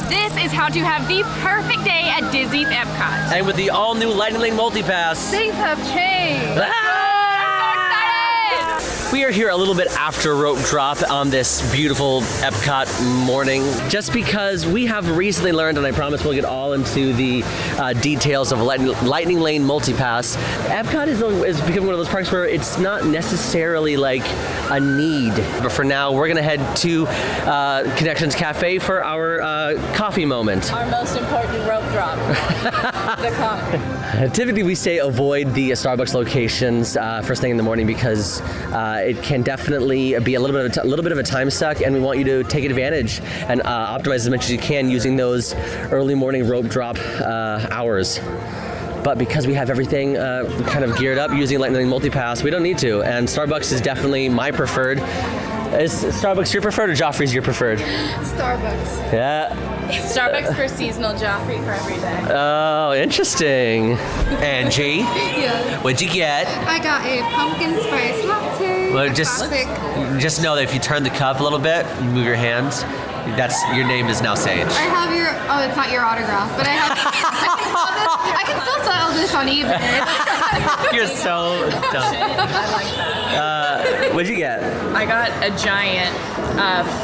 This is how to have the perfect day at Disney's EPCOT. And with the all-new Lightning Lane Multipass, Things have changed. we are here a little bit after rope drop on this beautiful EPCOT morning, just because we have recently learned, and I promise we'll get all into the details of Lightning Lane Multipass. EPCOT is becoming one of those parks where it's not necessarily like a need, but for now we're gonna head to Connections Cafe for our coffee moment. Our most important rope drop, the coffee. Typically we say avoid the Starbucks locations first thing in the morning because it can definitely be a little bit of a time suck, and we want you to take advantage and optimize as much as you can using those early morning rope drop hours. But because we have everything kind of geared up using Lightning Lane Multipass, we don't need to. And Starbucks is definitely my preferred. Is Starbucks your preferred or Joffrey's your preferred? Starbucks. Yeah. Starbucks for seasonal, Joffrey for every day. Oh, interesting. Angie, Yeah. what'd you get? I got a pumpkin spice latte. Well, Classic. just know that if you turn the cup a little bit, you move your hands. Your name is now Sage. I have your, oh, it's not your autograph, but I can still sell this on eBay. You're so dumb. I like that. What'd you get? I got a giant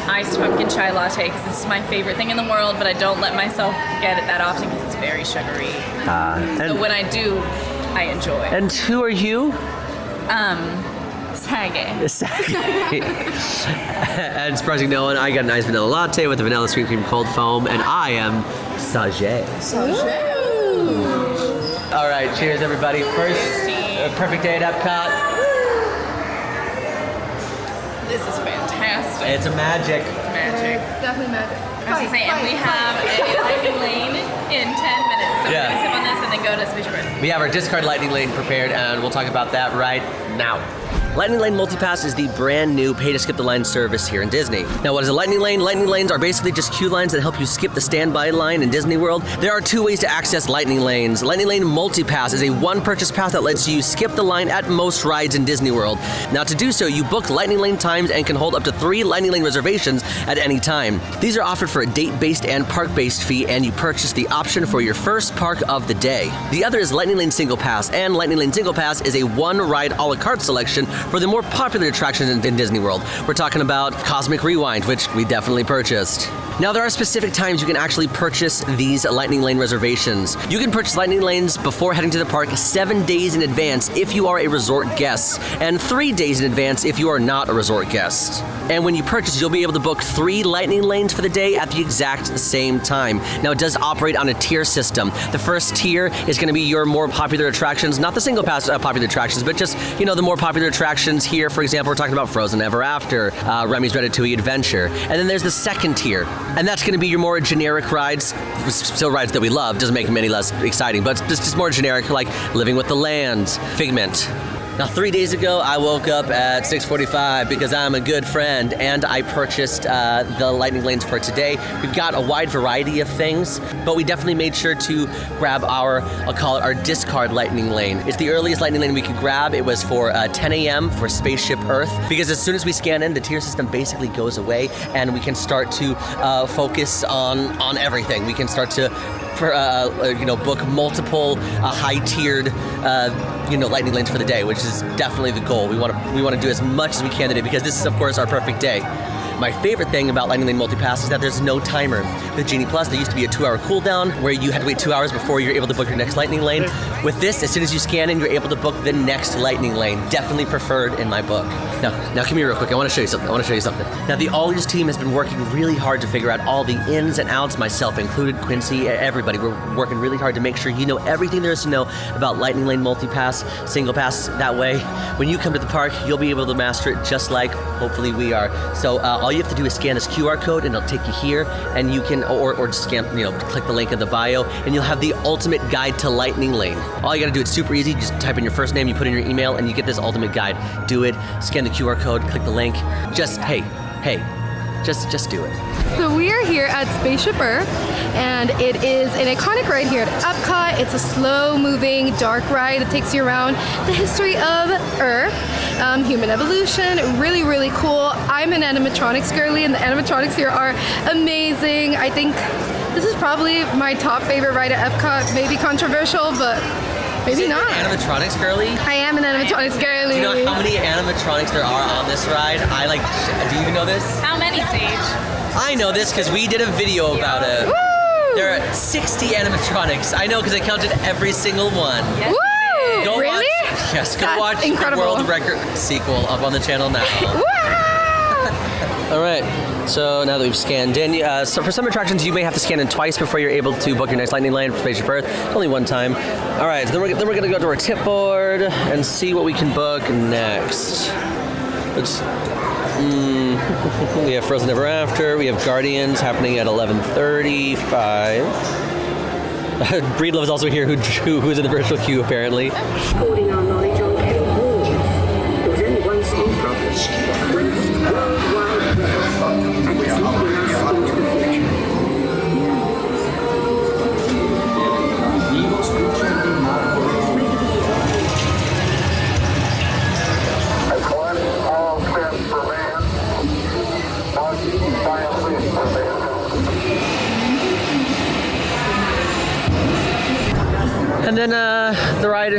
iced pumpkin chai latte because this is my favorite thing in the world, but I don't let myself get it that often because it's very sugary. So when I do, I enjoy. And who are you? Sage. And surprising no one, I got an iced vanilla latte with a vanilla sweet cream cold foam, and I am Sage. All right, cheers everybody. First perfect day at EPCOT. This is fantastic. It's a magic. Magic. Definitely magic. I was gonna say, and we have a lightning lane in 10 minutes. So Yeah. we're gonna sip on this and then go to Spaceship Earth. We have our discard Lightning Lane prepared, and we'll talk about that right now. Lightning Lane Multipass is the brand new pay-to-skip-the-line service here in Disney. Now, what is a Lightning Lane? Lightning Lanes are basically just queue lines that help you skip the standby line in Disney World. There are two ways to access Lightning Lanes. Lightning Lane Multipass is a one-purchase pass that lets you skip the line at most rides in Disney World. Now, to do so, you book Lightning Lane times and can hold up to 3 Lightning Lane reservations at any time. These are offered for a date-based and park-based fee, and you purchase the option for your first park of the day. The other is Lightning Lane Single Pass, and Lightning Lane Single Pass is a one-ride a la carte selection for the more popular attractions in Disney World. We're talking about Cosmic Rewind, which we definitely purchased. Now, there are specific times you can actually purchase these Lightning Lane reservations. You can purchase Lightning Lanes before heading to the park 7 days in advance if you are a resort guest, and 3 days in advance if you are not a resort guest. And when you purchase, you'll be able to book 3 Lightning Lanes for the day at the exact same time. Now, it does operate on a tier system. The first tier is going to be your more popular attractions, not the single pass popular attractions, but just, you know, the more popular attractions here. For example, we're talking about Frozen Ever After, Remy's Ratatouille Adventure. And then there's the second tier, and that's going to be your more generic rides, still rides that we love, doesn't make them any less exciting, but it's just more generic, like Living with the Land, Figment. Now, 3 days ago, I woke up at 6:45 because I'm a good friend, and I purchased the Lightning Lanes for today. We've got a wide variety of things, but we definitely made sure to grab I'll call it our discard Lightning Lane. It's the earliest Lightning Lane we could grab. It was for 10 a.m. for Spaceship Earth, because as soon as we scan in, the tier system basically goes away, and we can start to focus on everything. We can start to book multiple high-tiered Lightning Lanes for the day, which is definitely the goal. We want to do as much as we can today, because this is, of course, our perfect day. My favorite thing about Lightning Lane Multipass is that there's no timer. With Genie Plus, there used to be a 2-hour cooldown where you had to wait 2 hours before you're able to book your next Lightning Lane. With this, as soon as you scan in, you're able to book the next Lightning Lane. Definitely preferred in my book. Now come here real quick. I want to show you something. Now, the AllEars team has been working really hard to figure out all the ins and outs, myself included, Quincy, everybody. We're working really hard to make sure you know everything there is to know about Lightning Lane Multipass, Single Pass. That way, when you come to the park, you'll be able to master it just like, hopefully, we are. So all you have to do is scan this QR code, and it'll take you here, and you can, or just scan, click the link in the bio, and you'll have the ultimate guide to Lightning Lane. All you gotta do, it's super easy. Just type in your first name, you put in your email, and you get this ultimate guide. Do it, scan the QR code, click the link. Just do it. So we are here at Spaceship Earth, and it is an iconic ride here at EPCOT. It's a slow-moving, dark ride that takes you around the history of Earth, human evolution. Really, really cool. I'm an animatronics girly, and the animatronics here are amazing. I think This is probably my top favorite ride at Epcot. Maybe controversial, but maybe not. Animatronics girly? I am an animatronics girly. Do you know how many animatronics there are on this ride? Do you even know this? How many, Sage? I know this because we did a video about it. Woo! There are 60 animatronics. I know because I counted every single one. Yes, Woo! Go Really? Yes, go That's watch incredible. the World Record sequel up on the channel now. All right, so now that we've scanned in, so for some attractions you may have to scan in twice before you're able to book your next Lightning Lane for Spaceship Earth. Only one time. All right, so then we're gonna go to our tip board and see what we can book next. We have Frozen Ever After. We have Guardians happening at 11:35. Breedlove is also here, who is in the virtual queue apparently. According our knowledge on Kettle Hall, there was only one small problem. Worldwide weather, and it's leading us into the future. All clear for man. Silence for man. And then the ride,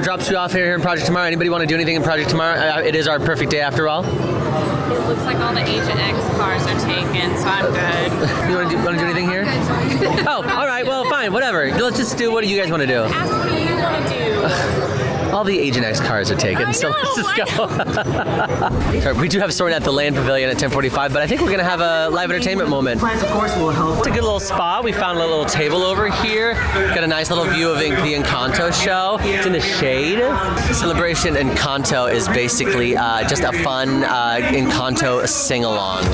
drops you off here in Project Tomorrow. Anybody want to do anything in Project Tomorrow? It is our perfect day after all. It looks like all the Agent X cars are taken, so I'm good. You want to do anything here? Oh, all right. Well, fine. Whatever. Let's just do what do you guys want to do. Ask what do you want to do? All the Agent X cars are taken, so let's just go. Sorry, we do have Soarin at the Land Pavilion at 10:45, but I think we're going to have a live entertainment moment. Plans, of course, will help. It's a good little spot. We found a little table over here. Got a nice little view of the Encanto show. It's in the shade. Celebration Encanto is basically just a fun Encanto sing-along.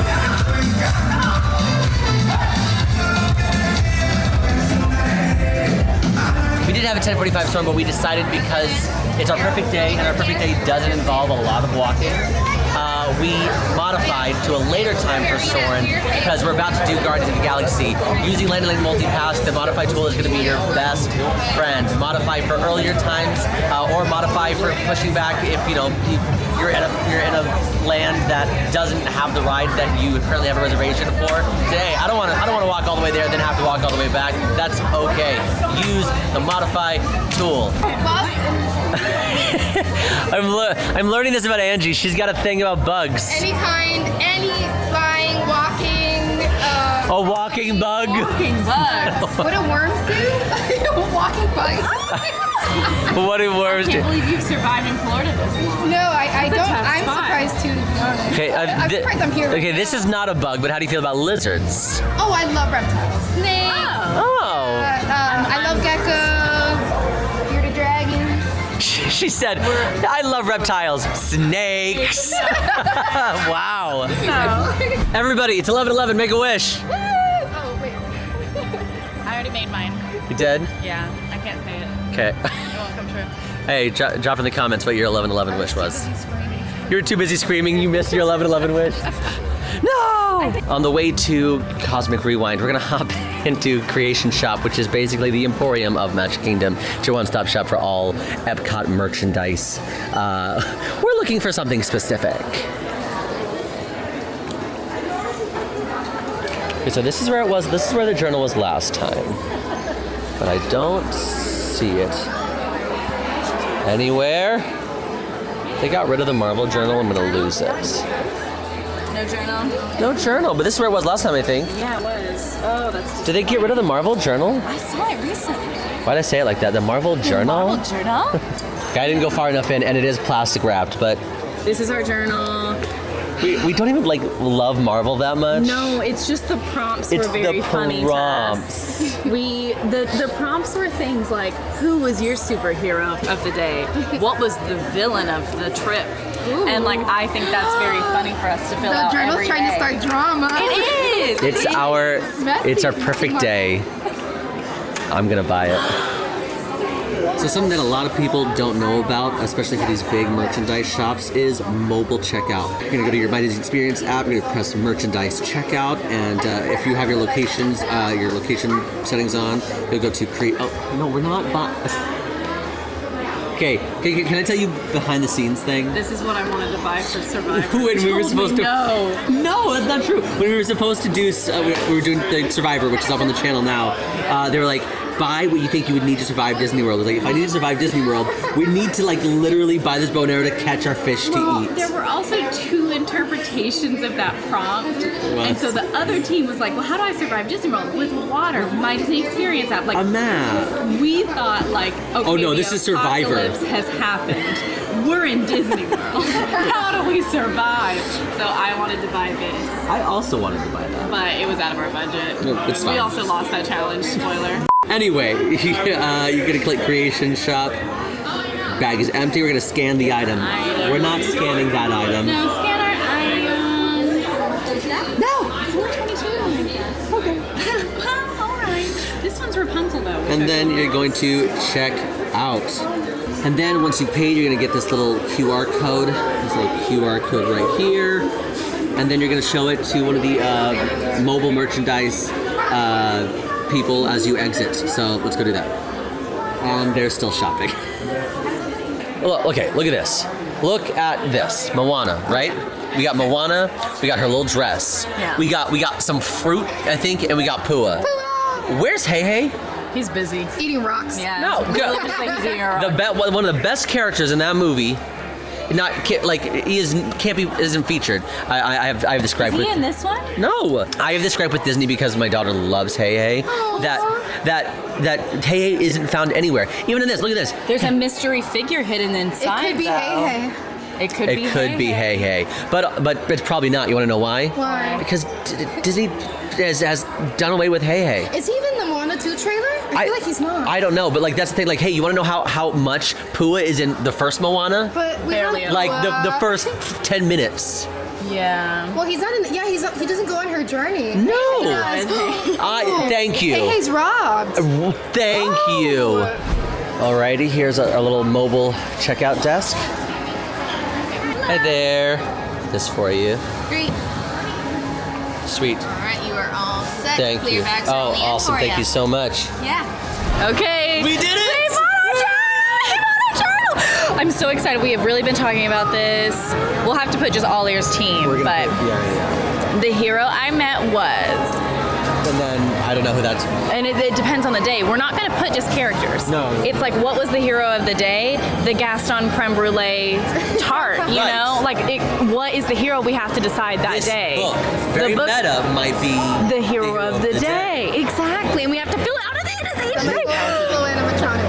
We did have a 10:45 storm, but we decided because it's our perfect day, and our perfect day doesn't involve a lot of walking, we modified to a later time for Soarin because we're about to do Guardians of the Galaxy. Using Lightning Lane Multipass, the modify tool is going to be your best friend. Modify for earlier times, or modify for pushing back if you're in a land that doesn't have the ride that you currently have a reservation for. Say, hey, I don't want to walk all the way there, then have to walk all the way back. That's okay. Use the modify tool. I'm learning this about Angie. She's got a thing about bugs. Any kind, any flying, walking. A walking bug. Walking bugs. What do worms do? Walking bugs. What do worms I do? can't believe you've survived in Florida this long. No, I That's a don't. tough I'm spot. surprised too, to be honest. Okay, I'm surprised I'm here. right Okay, now. this is not a bug, but how do you feel about lizards? Oh, I love reptiles. Snakes. Oh. I love geckos. Bearded dragons. She said, I love reptiles. Snakes. Wow. No. Everybody, it's 11:11. Make a wish. Oh, wait. I already made mine. You did? Yeah, I can't say it. Okay. It won't come true. Hey, drop in the comments what your 11:11 wish was. You were too busy screaming. You missed your 11:11 wish. No! On the way to Cosmic Rewind, we're gonna hop into Creation Shop, which is basically the emporium of Magic Kingdom. It's your one-stop shop for all EPCOT merchandise. We're looking for something specific. Okay, so this is where it was. This is where the journal was last time, but I don't see it anywhere. If they got rid of the Marvel journal, I'm gonna lose it. No journal? No journal, but this is where it was last time, I think. Yeah, it was. Oh, that's. Did they get rid of the Marvel journal? I saw it recently. Why'd I say it like that? The Marvel journal? Marvel journal? I didn't go far enough in, and it is plastic wrapped, but This is our journal. we don't even love Marvel that much. No, it's just the prompts It's were very the funny prompts. to us. The prompts were things like, who was your superhero of the day? What was the villain of the trip? Ooh. And I think that's very funny for us to fill The out journal's every trying day. to start drama. It is. It's our messy. perfect day. I'm gonna buy it. So something that a lot of people don't know about, especially for these big merchandise shops, is mobile checkout. You're gonna go to your My Disney Experience app, you're gonna press merchandise checkout, and if you have your location settings on, you'll go to create. Oh no, we're not. Okay, can I tell you behind the scenes thing? This is what I wanted to buy for Survivor. When we were supposed to. No, that's not true. When we were supposed to do, we were doing the Survivor, which is up on the channel now. They were like, buy what you think you would need to survive Disney World. I was like, if I need to survive Disney World, we need to like literally buy this bow and arrow to catch our fish to eat. There were also 2 interpretations of that prompt, and so the other team was like, well, how do I survive Disney World? With water, my Disney Experience app. Like a map. We thought like, okay, oh no, this is Survivor. Apocalypse has happened. We're in Disney World. How do we survive? So I wanted to buy this. I also wanted to buy that. But it was out of our budget. No, it's fine. We also lost that challenge, spoiler. Anyway, you're gonna click creation shop. Bag is empty. We're gonna scan the item. We're not scanning that item. No, scan our items. No! It's 122. Okay. Well, alright. This one's Rapunzel though. And then you're going to check out. And then once you paid, you're gonna get this little QR code. This little QR code right here. And then you're gonna show it to one of the mobile merchandise people as you exit. So let's go do that. And they're still shopping. Well, okay, look at this. Look at this. Moana, right? We got Moana, we got her little dress. Yeah. We got some fruit, I think, and we got Pua. Where's Hey Hey? He's busy. Eating rocks. Yeah. No, really just like he's eating a rock. one of the best characters in that movie. Isn't featured. I have this gripe Is with. he in this one? No, I have this gripe with Disney because my daughter loves Hey Hey. That Hey Hey isn't found anywhere. Even in this, look at this. There's a mystery figure hidden inside. It could be though. Hey Hey. It could be Hey Hey, but it's probably not. You want to know why? Why? Because Disney has done away with Hey Hey. Is he even the Moana 2 trailer? I feel like he's not. I don't know, but like that's the thing. Like, hey, you want to know how much Pua is in the first Moana? But we Barely don't- Like the first 10 minutes. Yeah. Well, he's not in. He doesn't go on her journey. No. He does. Thank you. Hey Hey's robbed. Thank you. Alrighty, here's a little mobile checkout desk. Hi there. This for you. Great. Sweet. All right, you are all set. Thank Clear you. bags are Oh, on the end awesome. for Thank ya. you so much. Yeah. Okay. We did it! We bought a journal! I'm so excited. We have really been talking about this. We'll have to put just AllEars team, but the hero I met was. And then I don't know who that's. And it depends on the day. We're not going to put just characters. No. It's like, what was the hero of the day? The Gaston creme brulee tart, you Right. know? Like, what is the hero we have to decide that This day? book, very the book, meta, might be the hero of the day. Exactly. And we have to fill it out at the end of the day.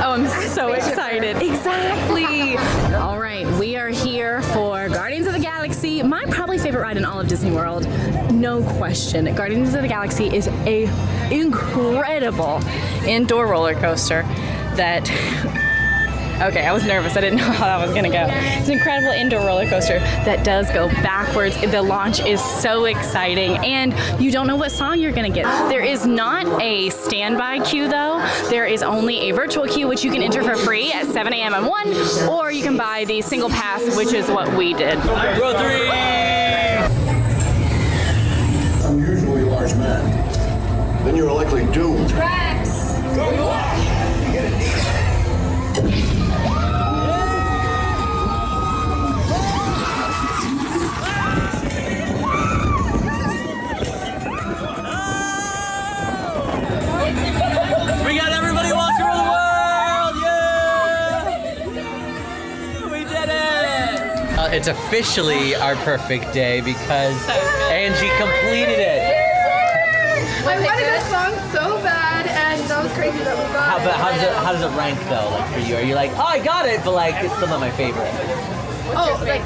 Oh, I'm so excited. Exactly. All right, we are here for Guardians of the Galaxy, my probably favorite ride in all of Disney World. No question. Guardians of the Galaxy is a incredible indoor roller coaster that okay, I was nervous. I didn't know how that was gonna go. It's an incredible indoor roller coaster that does go backwards. The launch is so exciting, and you don't know what song you're gonna get. There is not a standby queue though. There is only a virtual queue, which you can enter for free at 7 a.m. on one, or you can buy the single pass, which is what we did. Row 3! Unusually large man. Then you're likely doomed. We got everybody walking around the world! Yeah! We did it! It's officially our perfect day because Angie completed it. I wanted that song so bad, and that was crazy that we got it. How does it rank though? Like for you, are you like, oh, I got it, but like it's still not my favorite. Oh, like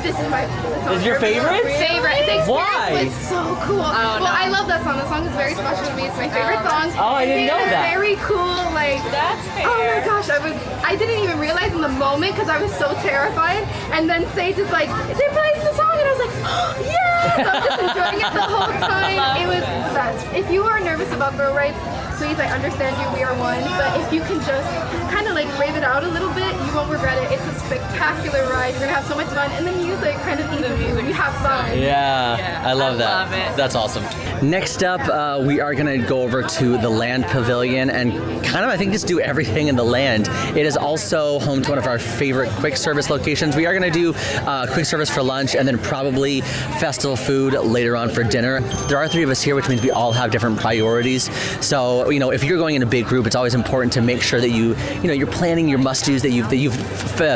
this is my. Is your favorite? Favorite. The experience Why? was so cool. Well, I love that song. The song is very special to me. It's my favorite song. Oh, I didn't know that. Very cool. Like That's fair. Oh my gosh, I didn't even realize in the moment because I was so terrified. And then Sage is like, they're playing the song, and I was like, oh, yeah. So I'm just enjoying it the whole time. It was the best. If you are nervous about thrill rides, please, I understand you, we are one. But if you can just kind of like brave it out a little bit, you won't regret it. It's a spectacular ride. You're gonna have so much fun, and the music kind of eases you. You have fun. Yeah, I love that. love it. That's awesome. Next up, we are gonna go over to the Land Pavilion and kind of, I think, just do everything in the land. It is also home to one of our favorite quick service locations. We are gonna do quick service for lunch and then probably festival food later on for dinner. There are 3 of us here, which means we all have different priorities. So, you know, if you're going in a big group, it's always important to make sure that you're planning your must-dos that you've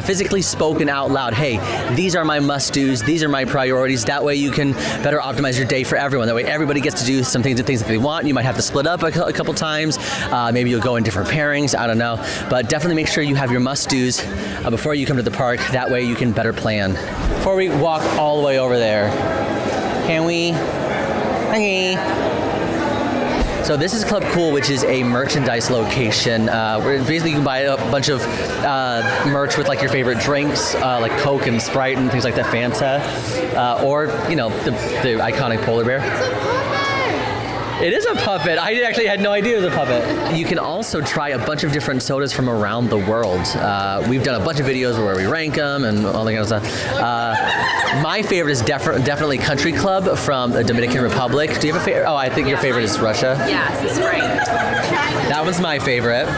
physically spoken out loud. Hey, these are my must-dos. These are my priorities. That way you can better optimize your day for everyone. That way everybody gets to do some things that they want. You might have to split up a couple times. Maybe you'll go in different pairings. I don't know. But definitely make sure you have your must-dos before you come to the park. That way you can better plan. Before we walk all the way over there, can we? Okay. So this is Club Cool, which is a merchandise location where basically you can buy a bunch of merch with like your favorite drinks, like Coke and Sprite and things like that, Fanta, or you know the iconic polar bear. It is a puppet. I actually had no idea it was a puppet. You can also try a bunch of different sodas from around the world. We've done a bunch of videos where we rank them and all that kind of stuff. My favorite is definitely Country Club from the Dominican Republic. Do you have a favorite? Oh, I think your favorite is Russia. Yes, it's great. That one's my favorite.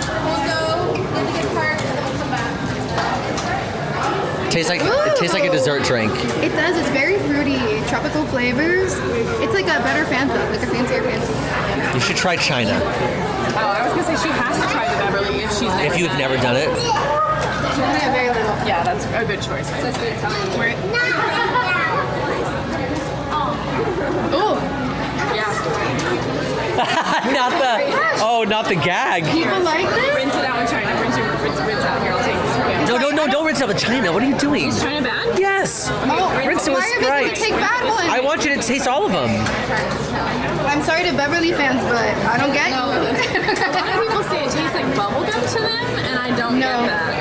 It tastes like a dessert drink. It does. It's very fruity, tropical flavors. It's like a better Fanta, like a fancier Fanta. You should try China. Oh, I was gonna say she has to try the Beverly if she's never If you've never done it. Only a very little. Yeah, that's a good choice. Oh, Yeah. not the gag. people like this? Rinse it out in China. Rinse out. Here, I'll take this. No, don't rinse out the China. What are you doing? Is China bad? Yes. Rinse it with Why are we going to Sprite. take bad ones? I want you to taste all of them. I'm sorry to Beverly fans, but I don't get you. A lot of people say it tastes like bubblegum to them, and I don't No. get that.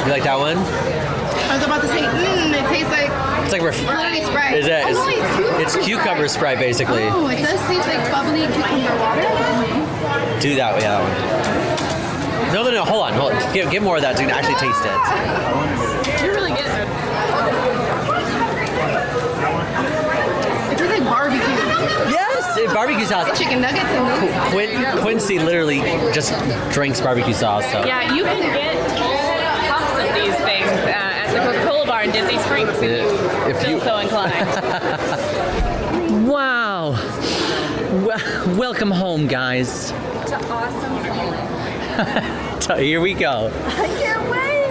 You like that one? I was about to say, it tastes like It's like literally Sprite. Is it? Oh, no, It's cucumber Sprite, basically. Oh, it does taste like bubbly cucumber water. Do that, yeah. No, hold on. Get more of that so you can actually taste it. You're really good. It tastes like barbecue. Yes, barbecue sauce. Chicken nuggets and this. Quincy literally just drinks barbecue sauce. So. Yeah, you can get cups of these things at the Coca-Cola bar in Disney Springs if you feel so inclined. Wow. Welcome home, guys. To awesome planet. Here we go. I can't wait.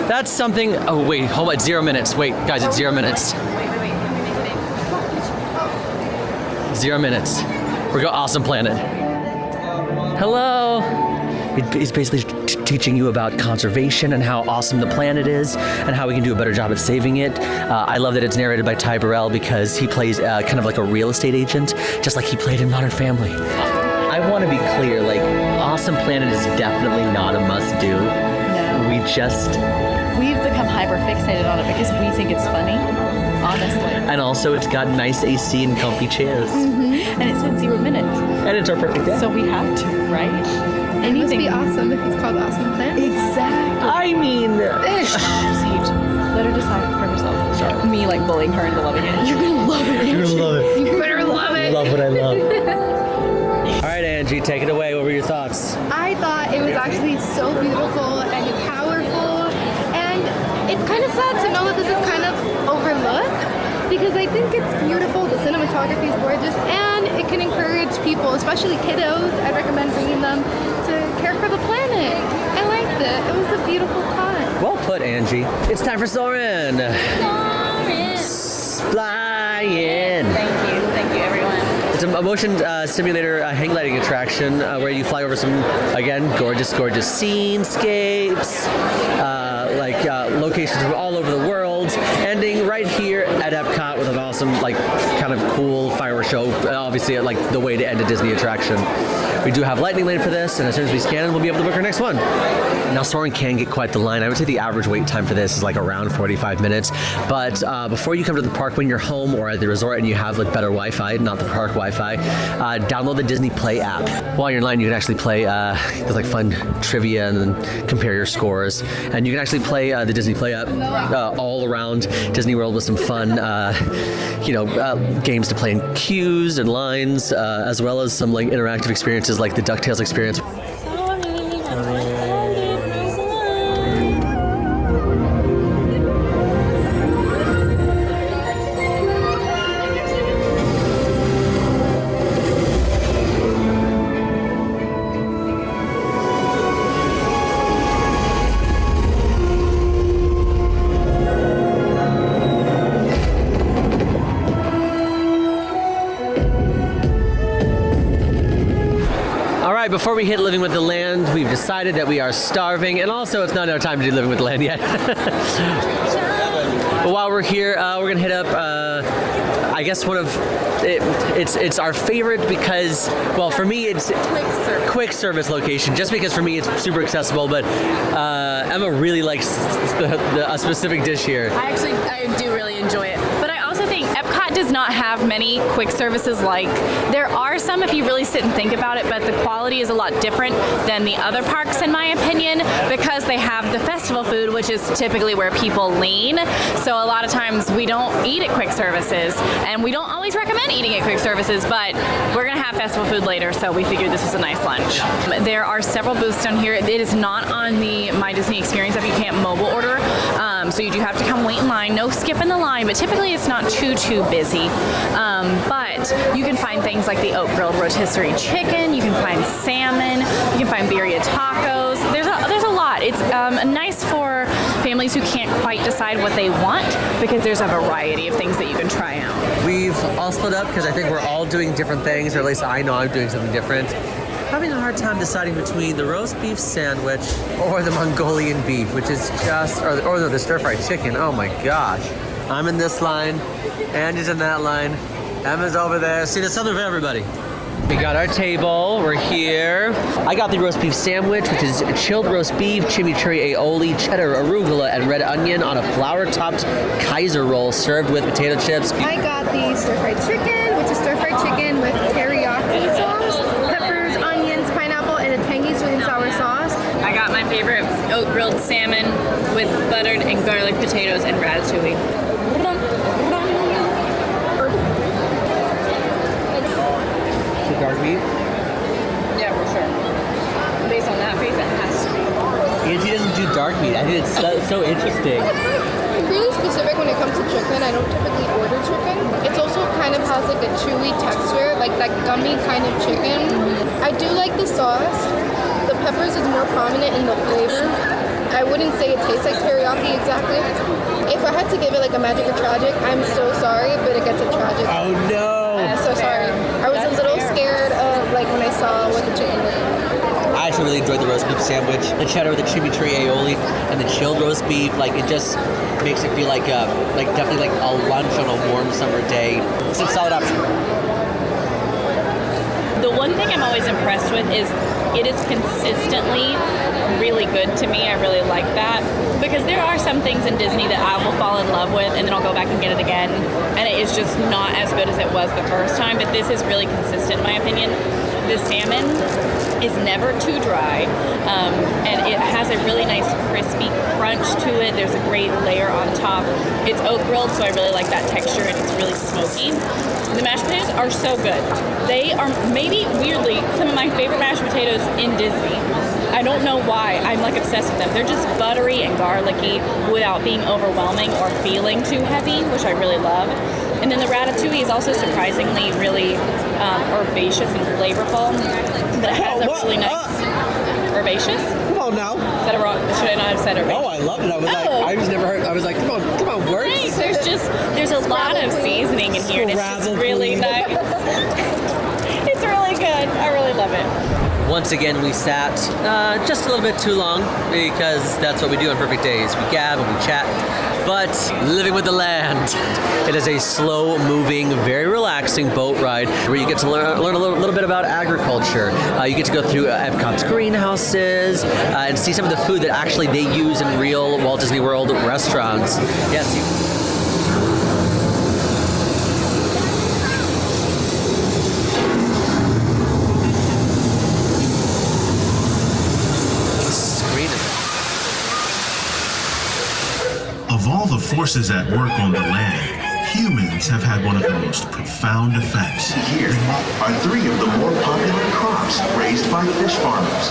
That's something. Oh, wait, hold on. 0 minutes. Wait, guys, it's 0 minutes. 0 minutes. We're going Awesome Planet. Hello. He's basically teaching you about conservation and how awesome the planet is and how we can do a better job at saving it. I love that it's narrated by Ty Burrell because he plays kind of like a real estate agent, just like he played in Modern Family. I want to be clear, like, Awesome Planet is definitely not a must-do. No. We've become hyper-fixated on it because we think it's funny, honestly. And also, it's got nice AC and comfy chairs. And it said 0 minutes. And it's our perfect day. So we have to, right? It must be awesome if it's called Awesome Planet. Exactly. I mean... Sage, let her decide for herself. Sorry. Me, like, bullying her into loving it. You're gonna love it, You're gonna love it. You better love it. Love what I love. All right, Angie, take it away. What were your thoughts? I thought it was actually so beautiful and powerful, and it's kind of sad to know that this is kind of overlooked because I think it's beautiful, the cinematography is gorgeous, and it can encourage people, especially kiddos. I recommend bringing them to care for the planet. I liked it. It was a beautiful time. Well put, Angie. It's time for Soarin. Fly in. Thank you, everyone. It's a motion simulator hang gliding attraction where you fly over some, again, gorgeous scenescapes, locations from all over the world, ending right here at EPCOT with an awesome, kind kind of cool fireworks show. Obviously, like the way to end a Disney attraction. We do have Lightning Lane for this, and as soon as we scan it, we'll be able to book our next one. Now, Soarin can get quite the line. I would say the average wait time for this is like around 45 minutes. But before you come to the park, when you're home or at the resort and you have like better Wi-Fi, not the park Wi-Fi, download the Disney Play app. While you're in line, you can actually play there's like fun trivia and then compare your scores. And you can actually play the Disney Play app all around Disney World with some fun, games to play in queues and lines, as well as some like interactive experiences like the DuckTales experience. Before we hit Living with the Land, we've decided that we are starving, and also it's not our time to do Living with the Land yet. But while we're here, we're gonna hit up, I guess it's our favorite because, well, for me it's quick service location, just because for me it's super accessible, but Emma really likes a specific dish here. I do really enjoy it. But I also think EPCOT does not have many quick services like. There are some if you really sit and think about it, but the quality is a lot different than the other parks in my opinion, because they have the festival food, which is typically where people lean. So a lot of times we don't eat at quick services, and we don't always recommend eating at quick services, but we're gonna have festival food later, so we figured this was a nice lunch. There are several booths down here. It is not on the My Disney Experience app. You can't mobile order, so you do have to come wait in line. No skipping the line, but typically it's not too busy. But you can find things like the oak grilled rotisserie chicken. You can find salmon. You can find birria tacos. There's a lot. It's nice for families who can't quite decide what they want, because there's a variety of things that you can try out. We've all split up because I think we're all doing different things, or at least I know I'm doing something different. Having a hard time deciding between the roast beef sandwich or the Mongolian beef, which is just, or the stir-fried chicken. Oh my gosh. I'm in this line, Andy's in that line, Emma's over there. See, there's something for everybody. We got our table, we're here. I got the roast beef sandwich, which is chilled roast beef, chimichurri aioli, cheddar, arugula, and red onion on a flour-topped Kaiser roll served with potato chips. I got the stir-fried chicken, which is stir-fried chicken with teriyaki sauce, peppers, onions, pineapple, and a tangy sweet and sour sauce. I got my favorite oat grilled salmon with buttered and garlic potatoes and ratatouille. Dark meat? Yeah, for sure. Based on that face, it has to be. Angie doesn't do dark meat. I think it's so interesting. I'm really specific when it comes to chicken. I don't typically order chicken. It's also kind of has like a chewy texture, like that gummy kind of chicken. I do like the sauce. The peppers is more prominent in the flavor. I wouldn't say it tastes like teriyaki exactly. If I had to give it like a magic or tragic, I'm so sorry, but it gets a tragic. Oh no! I'm so sorry. I was a little scared of like when I saw what the chicken was. I actually really enjoyed the roast beef sandwich. The cheddar with the chimichurri aioli and the chilled roast beef, like it just makes it feel like definitely like a lunch on a warm summer day. It's a solid option. The one thing I'm always impressed with is it is consistently really good to me. I really like that, because there are some things in Disney that I will fall in love with and then I'll go back and get it again, and it is just not as good as it was the first time, but this is really consistent in my opinion. The salmon is never too dry, and it has a really nice crispy crunch to it. There's a great layer on top. It's oat grilled, so I really like that texture, and it's really smoky. The mashed potatoes are so good. They are maybe weirdly some of my favorite mashed potatoes in Disney. I don't know why. I'm like obsessed with them. They're just buttery and garlicky without being overwhelming or feeling too heavy, which I really love. And then the ratatouille is also surprisingly really herbaceous and flavorful. But it has a really nice herbaceous. Come on now. Is that a wrong? Should I not have said herbaceous? Oh, I loved it. I was like, I was never heard. I was like, come on, words. Right. There's a lot of seasoning in here, and it's just really nice. It's really good. I really love it. Once again, we sat just a little bit too long, because that's what we do on perfect days. We gab and we chat. but living with the land. It is a slow-moving, very relaxing boat ride where you get to learn a little bit about agriculture. You get to go through EPCOT's greenhouses and see some of the food that actually they use in real Walt Disney World restaurants. Yes. Of all the forces at work on the land, humans have had one of the most profound effects. Here are 3 of the more popular crops raised by fish farmers.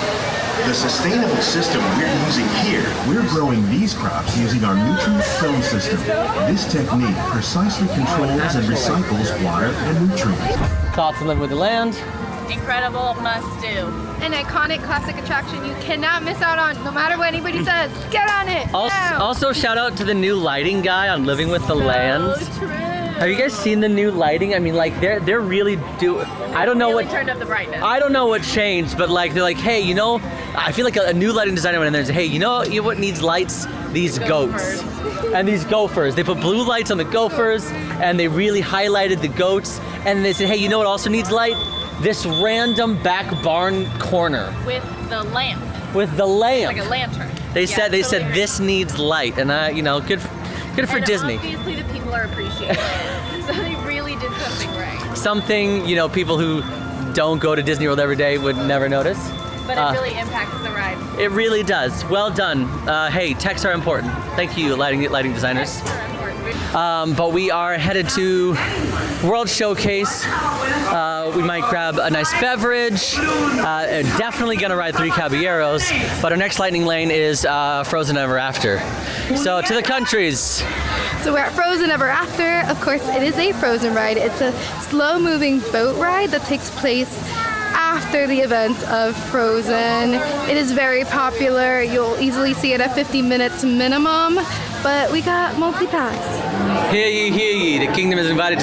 The sustainable system we're using here, We're growing these crops using our nutrient film system. This technique precisely controls and recycles water and nutrients. Thoughts on living with the land? Incredible, must do. An iconic classic attraction you cannot miss out on, no matter what anybody says. Get on it. now. Also, shout out to the new lighting guy on Living with the Land. True. Have you guys seen the new lighting? I mean, like they're really I don't know Really what turned up the brightness. I don't know what changed, but like they're like, hey, you know, I feel like a new lighting designer went in there and said, hey, you know what needs lights? These goats. And these gophers. They put blue lights on the gophers and they really highlighted the goats. And they said, hey, you know what also needs light? This random back barn corner. With the lamp. With the lamp. Like a lantern. They Yeah, said totally agree. this needs light, and good for And Disney. Obviously the people are appreciating it. So they really did something right. Something people who don't go to Disney World every day would never notice. But it really impacts the ride. It really does. Well done. Hey, techs are important. Thank you, lighting designers. But we are headed to World Showcase. We might grab a nice beverage. Definitely gonna ride 3 Caballeros. But our next lightning lane is Frozen Ever After. So to the countries. So we're at Frozen Ever After. Of course, it is a Frozen ride. It's a slow-moving boat ride that takes place after the events of Frozen. It is very popular. You'll easily see it at 50 minutes minimum, but we got multi-pass. Hear ye, the kingdom is invited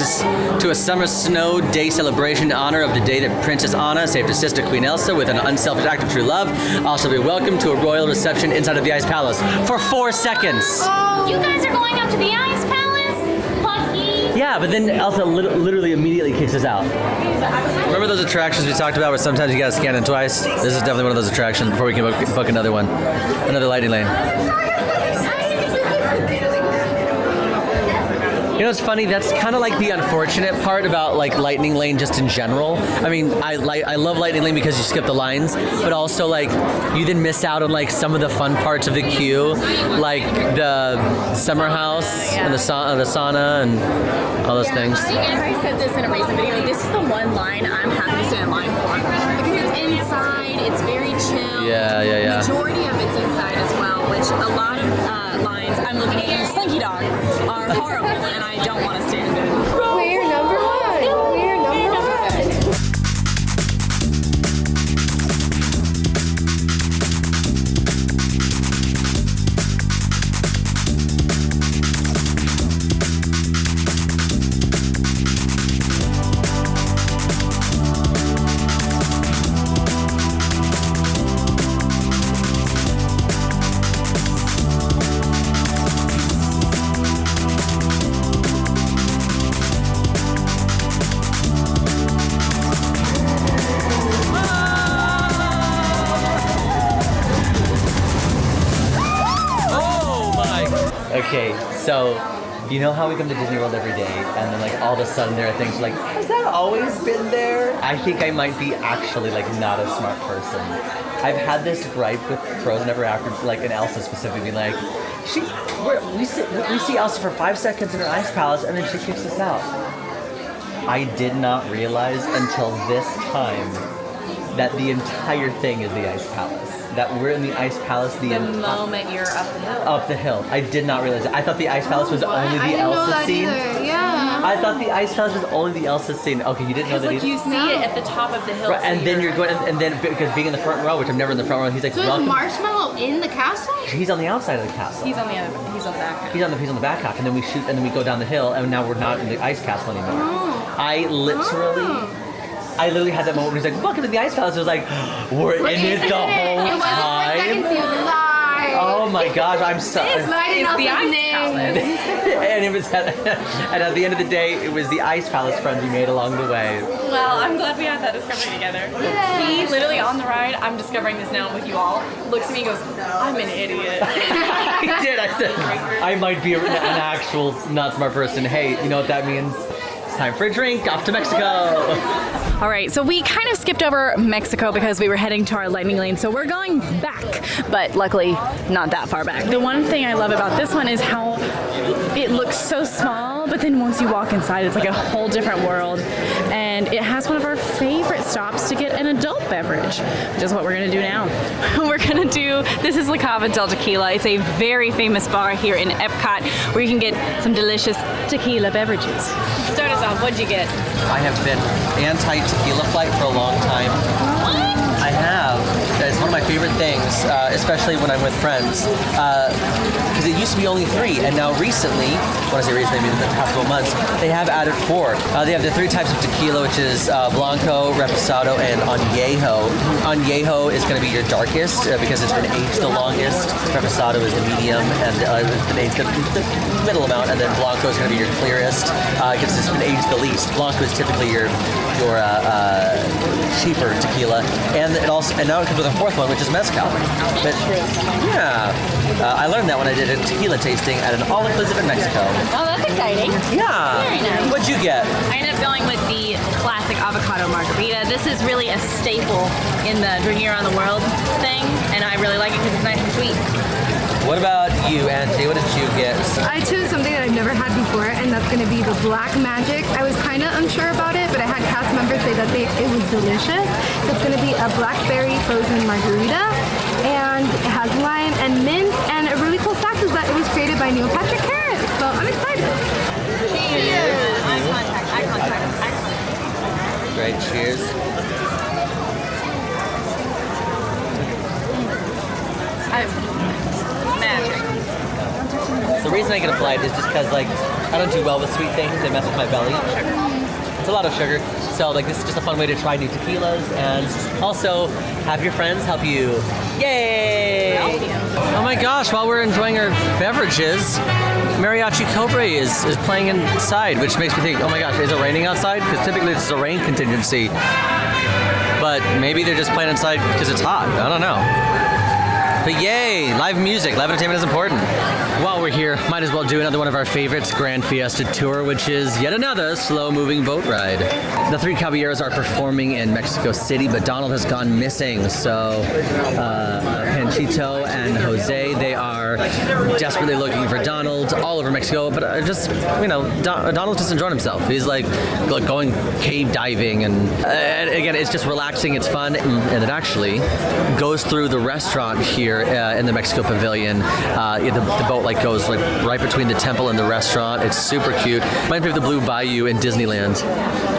to a summer snow day celebration in honor of the day that Princess Anna saved her sister Queen Elsa with an unselfish act of true love. Also be welcomed to a royal reception inside of the Ice Palace for 4 seconds. You guys are going up to the Ice Palace? Lucky. Yeah, but then Elsa literally immediately kicks us out. Remember those attractions we talked about where sometimes you gotta scan in twice? This is definitely one of those attractions before we can book another one. Another lightning lane. You know, it's funny, that's kind of like the unfortunate part about like Lightning Lane just in general. I mean, I love Lightning Lane because you skip the lines, but also like you then miss out on like some of the fun parts of the queue, like the summer house and the sauna and all those things. I said this in a recent video. This is the one line I'm happy to stand in line for. Because it's inside, it's very chill. Yeah. Majority of it's inside as well, which a lot of lines, I'm looking at you, Slinky Dog, are horrible and I don't want to stand in. We're number 1. We're number 1. Okay, so you know how we come to Disney World every day and then like all of a sudden there are things like, has that always been there? I think I might be actually like not a smart person. I've had this gripe with Frozen Ever After, like in Elsa specifically, like we see Elsa for 5 seconds in her ice palace and then she kicks us out. I did not realize until this time that the entire thing is the ice palace. That we're in the Ice Palace the moment you're up the hill. Up the hill. I did not realize it. I thought the Ice Palace was only the Elsa scene. Yeah. I thought the Ice Palace was only the Elsa scene. Okay, you didn't know that Like you see it at the top of the hill. Right, and then you're going, and then because being in the front row, which I'm never in the front row, he's like, So welcome. is Marshmallow in the castle? He's on the outside of the castle. He's on the back half. He's on the back half, and then we shoot, and then we go down the hill, and now we're not in the ice castle anymore. Oh. I literally had that moment where he's like, welcome to the Ice Palace. It was like, we're in it the whole time. Oh my gosh, I'm so. Lighting up the his ice name. palace. And it was, and at the end of the day, it was the Ice Palace friend we made along the way. Well, I'm glad we had that discovery together. He literally on the ride, I'm discovering this now with you all, looks at me and goes, I'm an idiot. I did. I said I might be an actual not smart person. Hey, you know what that means? It's time for a drink. Off to Mexico. All right, so we kind of skipped over Mexico because we were heading to our lightning lane, so we're going back, but luckily not that far back. The one thing I love about this one is how it looks so small, but then once you walk inside, it's like a whole different world. And it has one of our favorite stops to get an adult beverage, which is what we're gonna do now. This is La Cava del Tequila. It's a very famous bar here in Epcot where you can get some delicious tequila beverages. Start us off, what'd you get? I have been anti-tequila flight for a long time. I have. It's one of my favorite things, especially when I'm with friends. Because it used to be only 3, and now recently, when I say recently, maybe in the past couple months, they have added 4. They have the 3 types of tequila, which is Blanco, Reposado, and Añejo. Añejo is going to be your darkest because it's been aged the longest. Reposado is the medium, and it's been aged the middle amount, and then Blanco is going to be your clearest because it's been aged the least. Blanco is typically your cheaper tequila, and now it comes with a 4th one, which is mezcal. But yeah, I learned that when I did a tequila tasting at an all-inclusive in Mexico. Oh, that's exciting. Yeah. Very nice. What'd you get? I ended up going with the classic avocado margarita. This is really a staple in the drinking around the world thing, and I really like it because it's nice and sweet. What about you, Angie? What did you get? I chose something that I've never had before, and that's going to be the Black Magic. I was kind of unsure about it, but I had cast members say that it was delicious. So it's going to be a blackberry frozen margarita, and it has lime and mint, and a really cool fact is that it was created by Neil Patrick Harris, so I'm excited. Cheers! Eye contact, eye contact, eye contact. Great, cheers. Magic. The reason I get a flight is just because I don't do well with sweet things. They mess with my belly. It's a lot of sugar. So this is just a fun way to try new tequilas and also have your friends help you. Yay! Oh my gosh, while we're enjoying our beverages, Mariachi Cobra is playing inside, which makes me think, oh my gosh, is it raining outside? Because typically this is a rain contingency. But maybe they're just playing inside because it's hot. I don't know. But yay, live music, live entertainment is important. While we're here, might as well do another one of our favorites, Gran Fiesta Tour, which is yet another slow-moving boat ride. The 3 caballeros are performing in Mexico City, but Donald has gone missing. So Panchito and Jose, they are desperately looking for Donald all over Mexico. But Donald's just enjoying himself. He's like going cave diving, and again, it's just relaxing, it's fun, and it actually goes through the restaurant here in the Mexico Pavilion. The boat goes right between the temple and the restaurant. It's super cute. Reminds me of the Blue Bayou in Disneyland,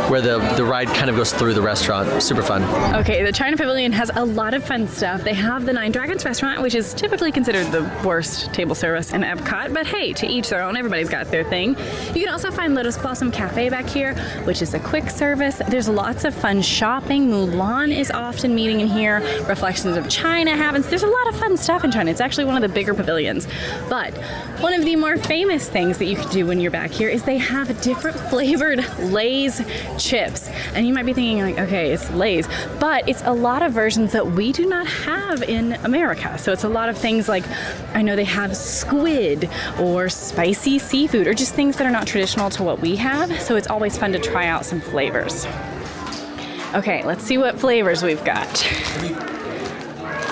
where the ride kind of goes through the restaurant. Super fun. Okay, the China Pavilion has a lot of fun stuff. They have the Nine Dragons restaurant, which is typically considered the worst table service in Epcot, but hey, to each their own. Everybody's got their thing. You can also find Lotus Blossom Cafe back here, which is a quick service. There's lots of fun shopping. Mulan is often meeting in here. Reflections of China happens. There's a lot of fun stuff in China. It's actually one of the bigger pavilions. But one of the more famous things that you can do when you're back here is they have different flavored Lay's chips. And you might be thinking okay, it's Lay's, but it's a lot of versions that we do not have in America. So it's a lot of things I know they have squid or spicy seafood or just things that are not traditional to what we have. So it's always fun to try out some flavors. Okay, let's see what flavors we've got.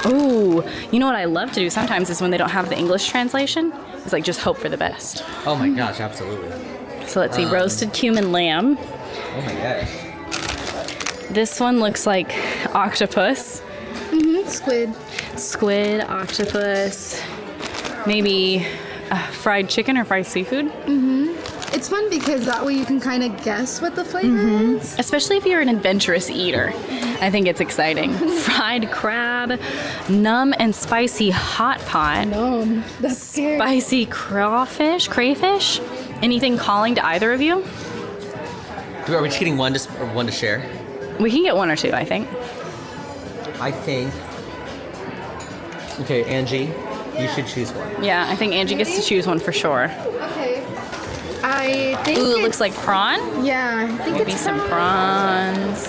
Ooh, you know what I love to do sometimes is when they don't have the English translation, is just hope for the best. Oh my gosh, absolutely. So let's see, roasted cumin lamb. Oh my gosh. This one looks like octopus. Squid. Squid, octopus, maybe fried chicken or fried seafood. It's fun because that way you can kind of guess what the flavor is. Especially if you're an adventurous eater. I think it's exciting. Fried crab, numb and spicy hot pot. No, that's scary. Spicy crayfish. Anything calling to either of you? Are we just getting one to share? We can get 1 or 2, I think. I think. Okay, Angie. You should choose one. Yeah, I think Angie gets to choose one for sure. Okay. I think Ooh, it looks like prawn. Yeah, I think Maybe it's some prawns.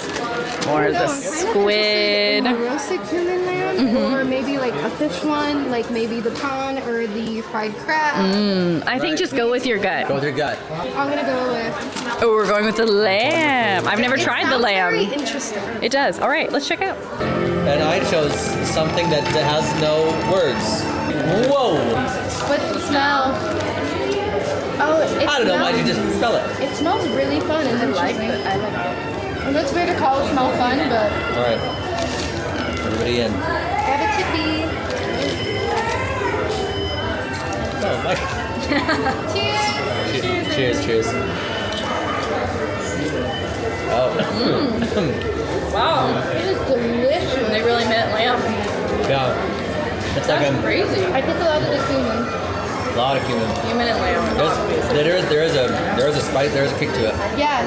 Or the squid. Roasted cumin lamb, or maybe like a fish one, like maybe the prawn or the fried crab. I think just go with your gut. Go with your gut. I'm gonna go with. Oh, we're going with the lamb. I've never It tried the sounds lamb. Very interesting. It does. All right, let's check out. And I chose something that has no words. Whoa! What's the smell? Oh, it I don't know. Why'd you smells- just spell it? It smells really fun and interesting. I like it. I know it's weird to call it smell fun, but All right. Everybody in. grab a tippy. Oh, my. Cheers. Cheers, cheers. Oh. Wow, It is delicious. they really meant lamb. Yeah. It's like a Crazy. I took a lot of the cumin. lot of cumin. Human and lamb. There is a spice. There is a kick to it. Yes.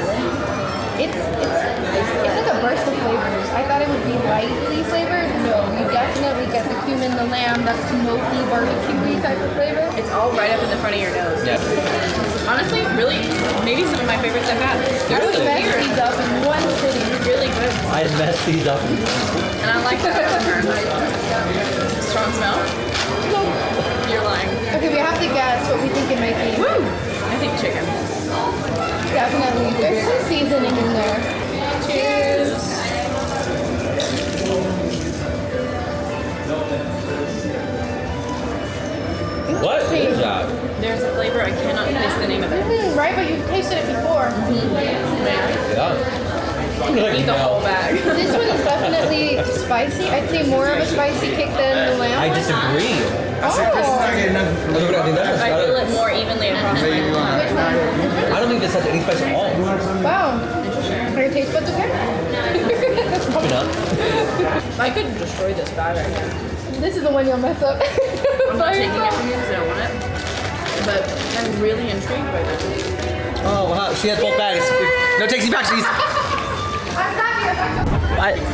It's like a burst of flavors. I thought it would be lightly flavored. No, you definitely get the cumin, the lamb, that smoky barbecue type of flavor. It's all right up in the front of your nose. Yeah. Honestly, really, maybe some of my favorites I've had. I would mess these up in one sitting. Really good. I messed these up. And I like that pepper. Strong smell? You're lying. Okay, we have to guess what we think it might be. Woo! I think chicken. Definitely. There's some seasoning in there. Cheers. What is that? There's a flavor, I cannot place the name of it. Right, but you've tasted it before. Yeah. Eat the whole bag. This one is definitely spicy. I'd say more of a spicy kick than the lamb. I disagree. Oh. I feel it more evenly across my tongue. Which one? I don't think this has any spice at all. Wow. Are your taste buds okay? Probably not. I could destroy this bag right now. This is the one you'll mess up. I'm not taking it from you because I don't want it. But I'm really intrigued by this. Oh wow, she has both bags. No, takes you back, please.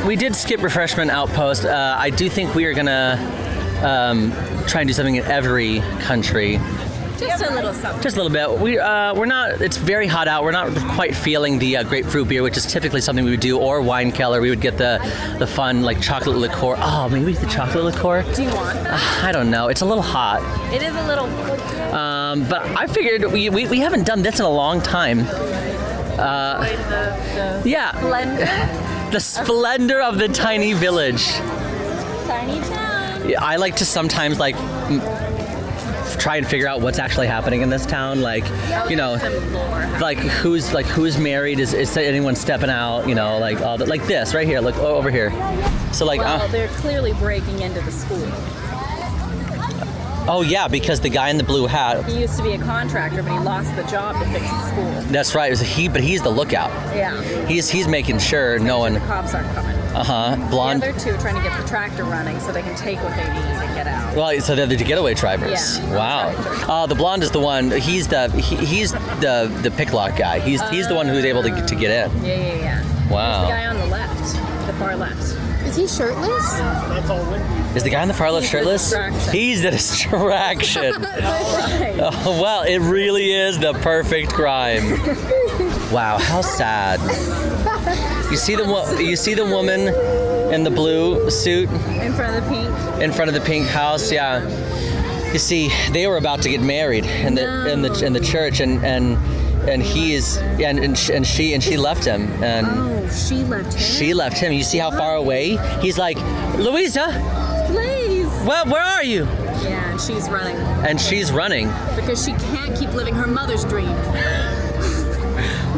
We did skip refreshment outpost. I do think we are gonna try and do something in every country. Just a little something. Just a little bit. We're not. It's very hot out. We're not quite feeling the grapefruit beer, which is typically something we would do, or wine cellar. We would get the fun like chocolate liqueur. Oh, maybe the chocolate liqueur. Do you want that? I don't know. It's a little hot. It is a little. But I figured we haven't done this in a long time. Yeah. Splendor. The splendor of the tiny village. Tiny town. Yeah, I like to sometimes like try and figure out what's actually happening in this town. Like, you know, like who's married? Is anyone stepping out? You know, like all like this right here. Look over here. So like, Well, they're clearly breaking into the school. oh yeah, because the guy in the blue hat. He used to be a contractor, but he lost the job to fix the school. That's right. It was but he's the lookout. Yeah. He's making sure no one. The cops aren't coming. Blonde. The other two are trying to get the tractor running so they can take what they need and get out. Well, so they're the getaway drivers. Yeah. Wow. The blonde is the one. He's the pick lock guy. He's the one who's able to get in. Yeah. Wow. The guy on the left, the far left. Is he shirtless? Is the guy on the far left shirtless? He's the distraction. Oh, well, it really is the perfect crime. Wow, how sad. You see the woman in the blue suit In front of the pink. in front of the pink house. Yeah. You see, they were about to get married in the church, and he is and she left him and. She left him. She left him. You see how far away? He's like, Louisa, Please. well, where are you? Yeah, and she's running And she's running, because she can't keep living her mother's dream.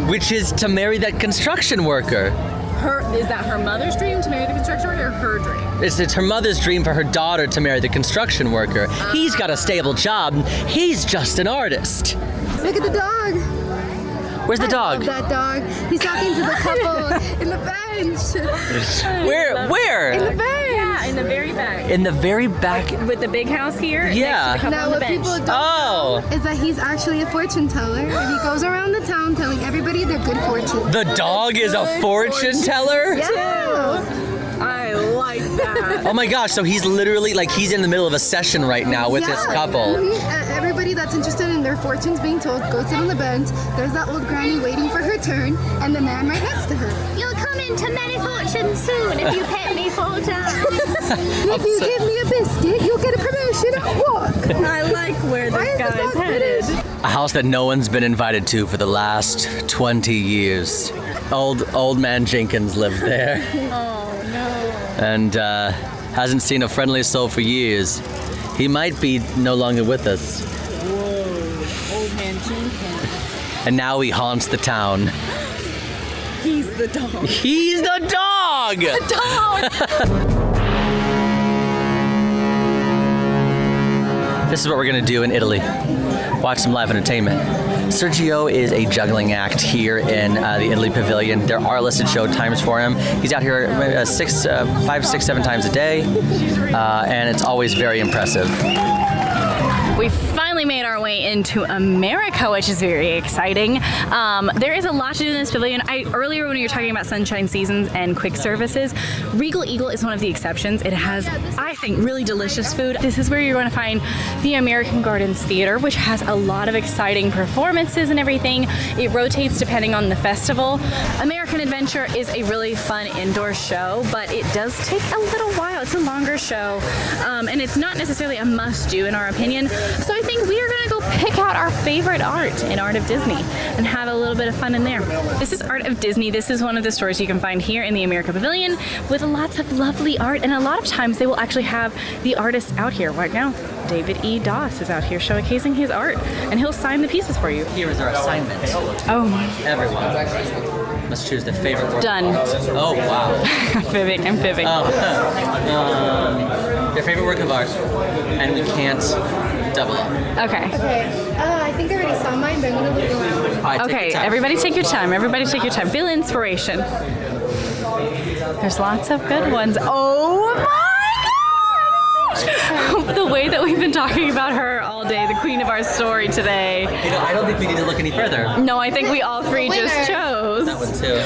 which is to marry that construction worker. Is that her mother's dream to marry the construction worker, or her dream? It's her mother's dream for her daughter to marry the construction worker. He's got a stable job. He's just an artist. Look at the dog. Where's the dog? I love that dog. He's talking to the couple in the bench. Where? In the bench. Yeah, in the very back. In the very back. With the big house here. Yeah. Next to the couple Now, on the what bench. people don't Oh. know is that he's actually a fortune teller, and he goes around the town telling everybody their good fortune. The dog is a fortune teller? Yeah. I like that. Oh my gosh, so he's literally, like, he's in the middle of a session right now with this couple. Everybody that's interested in their fortunes being told, go sit on the bench. There's that old granny waiting for her turn, and the man right next to her. You'll come into many fortunes soon if you pet me 4 times. If you give me a biscuit, you'll get a promotion at work. I like where this guy's headed. A house that no one's been invited to for the last 20 years. Old man Jenkins lived there. Oh no. And hasn't seen a friendly soul for years. He might be no longer with us. Whoa, old man Jenkins. And now he haunts the town. He's the dog. He's the dog! The dog! This is what we're gonna do in Italy. Watch some live entertainment. Sergio is a juggling act here in the Italy Pavilion. There are listed show times for him. He's out here 5, 6, 7 times a day, and it's always very impressive. We finally made our way into America, which is very exciting. There is a lot to do in this pavilion. Earlier when you were talking about sunshine seasons and quick services, Regal Eagle is one of the exceptions. It has, I think, really delicious food. This is where you're going to find the American Gardens Theater, which has a lot of exciting performances and everything. It rotates depending on the festival. American Adventure is a really fun indoor show, but it does take a little while. It's a longer show, and it's not necessarily a must-do in our opinion. So I think we are going to go pick out our favorite art in Art of Disney and have a little bit of fun in there. This is Art of Disney. This is one of the stores you can find here in the America Pavilion with lots of lovely art, and a lot of times they will actually have the artists out here. Right now, David E. Doss is out here showcasing his art, and he'll sign the pieces for you. Here is our assignment. Oh. Everyone must choose their favorite work. Done. Oh, wow. I'm fibbing. Their favorite work of art, and we can't double up. Okay. I think I already saw mine, but I'm gonna look around. All right, Okay, everybody take your time. Everybody take your time. Feel inspiration. There's lots of good ones. Oh my gosh! The way that we've been talking about her all day, the queen of our story today. You know, I don't think we need to look any further. No, I think we all three just chose. That one too.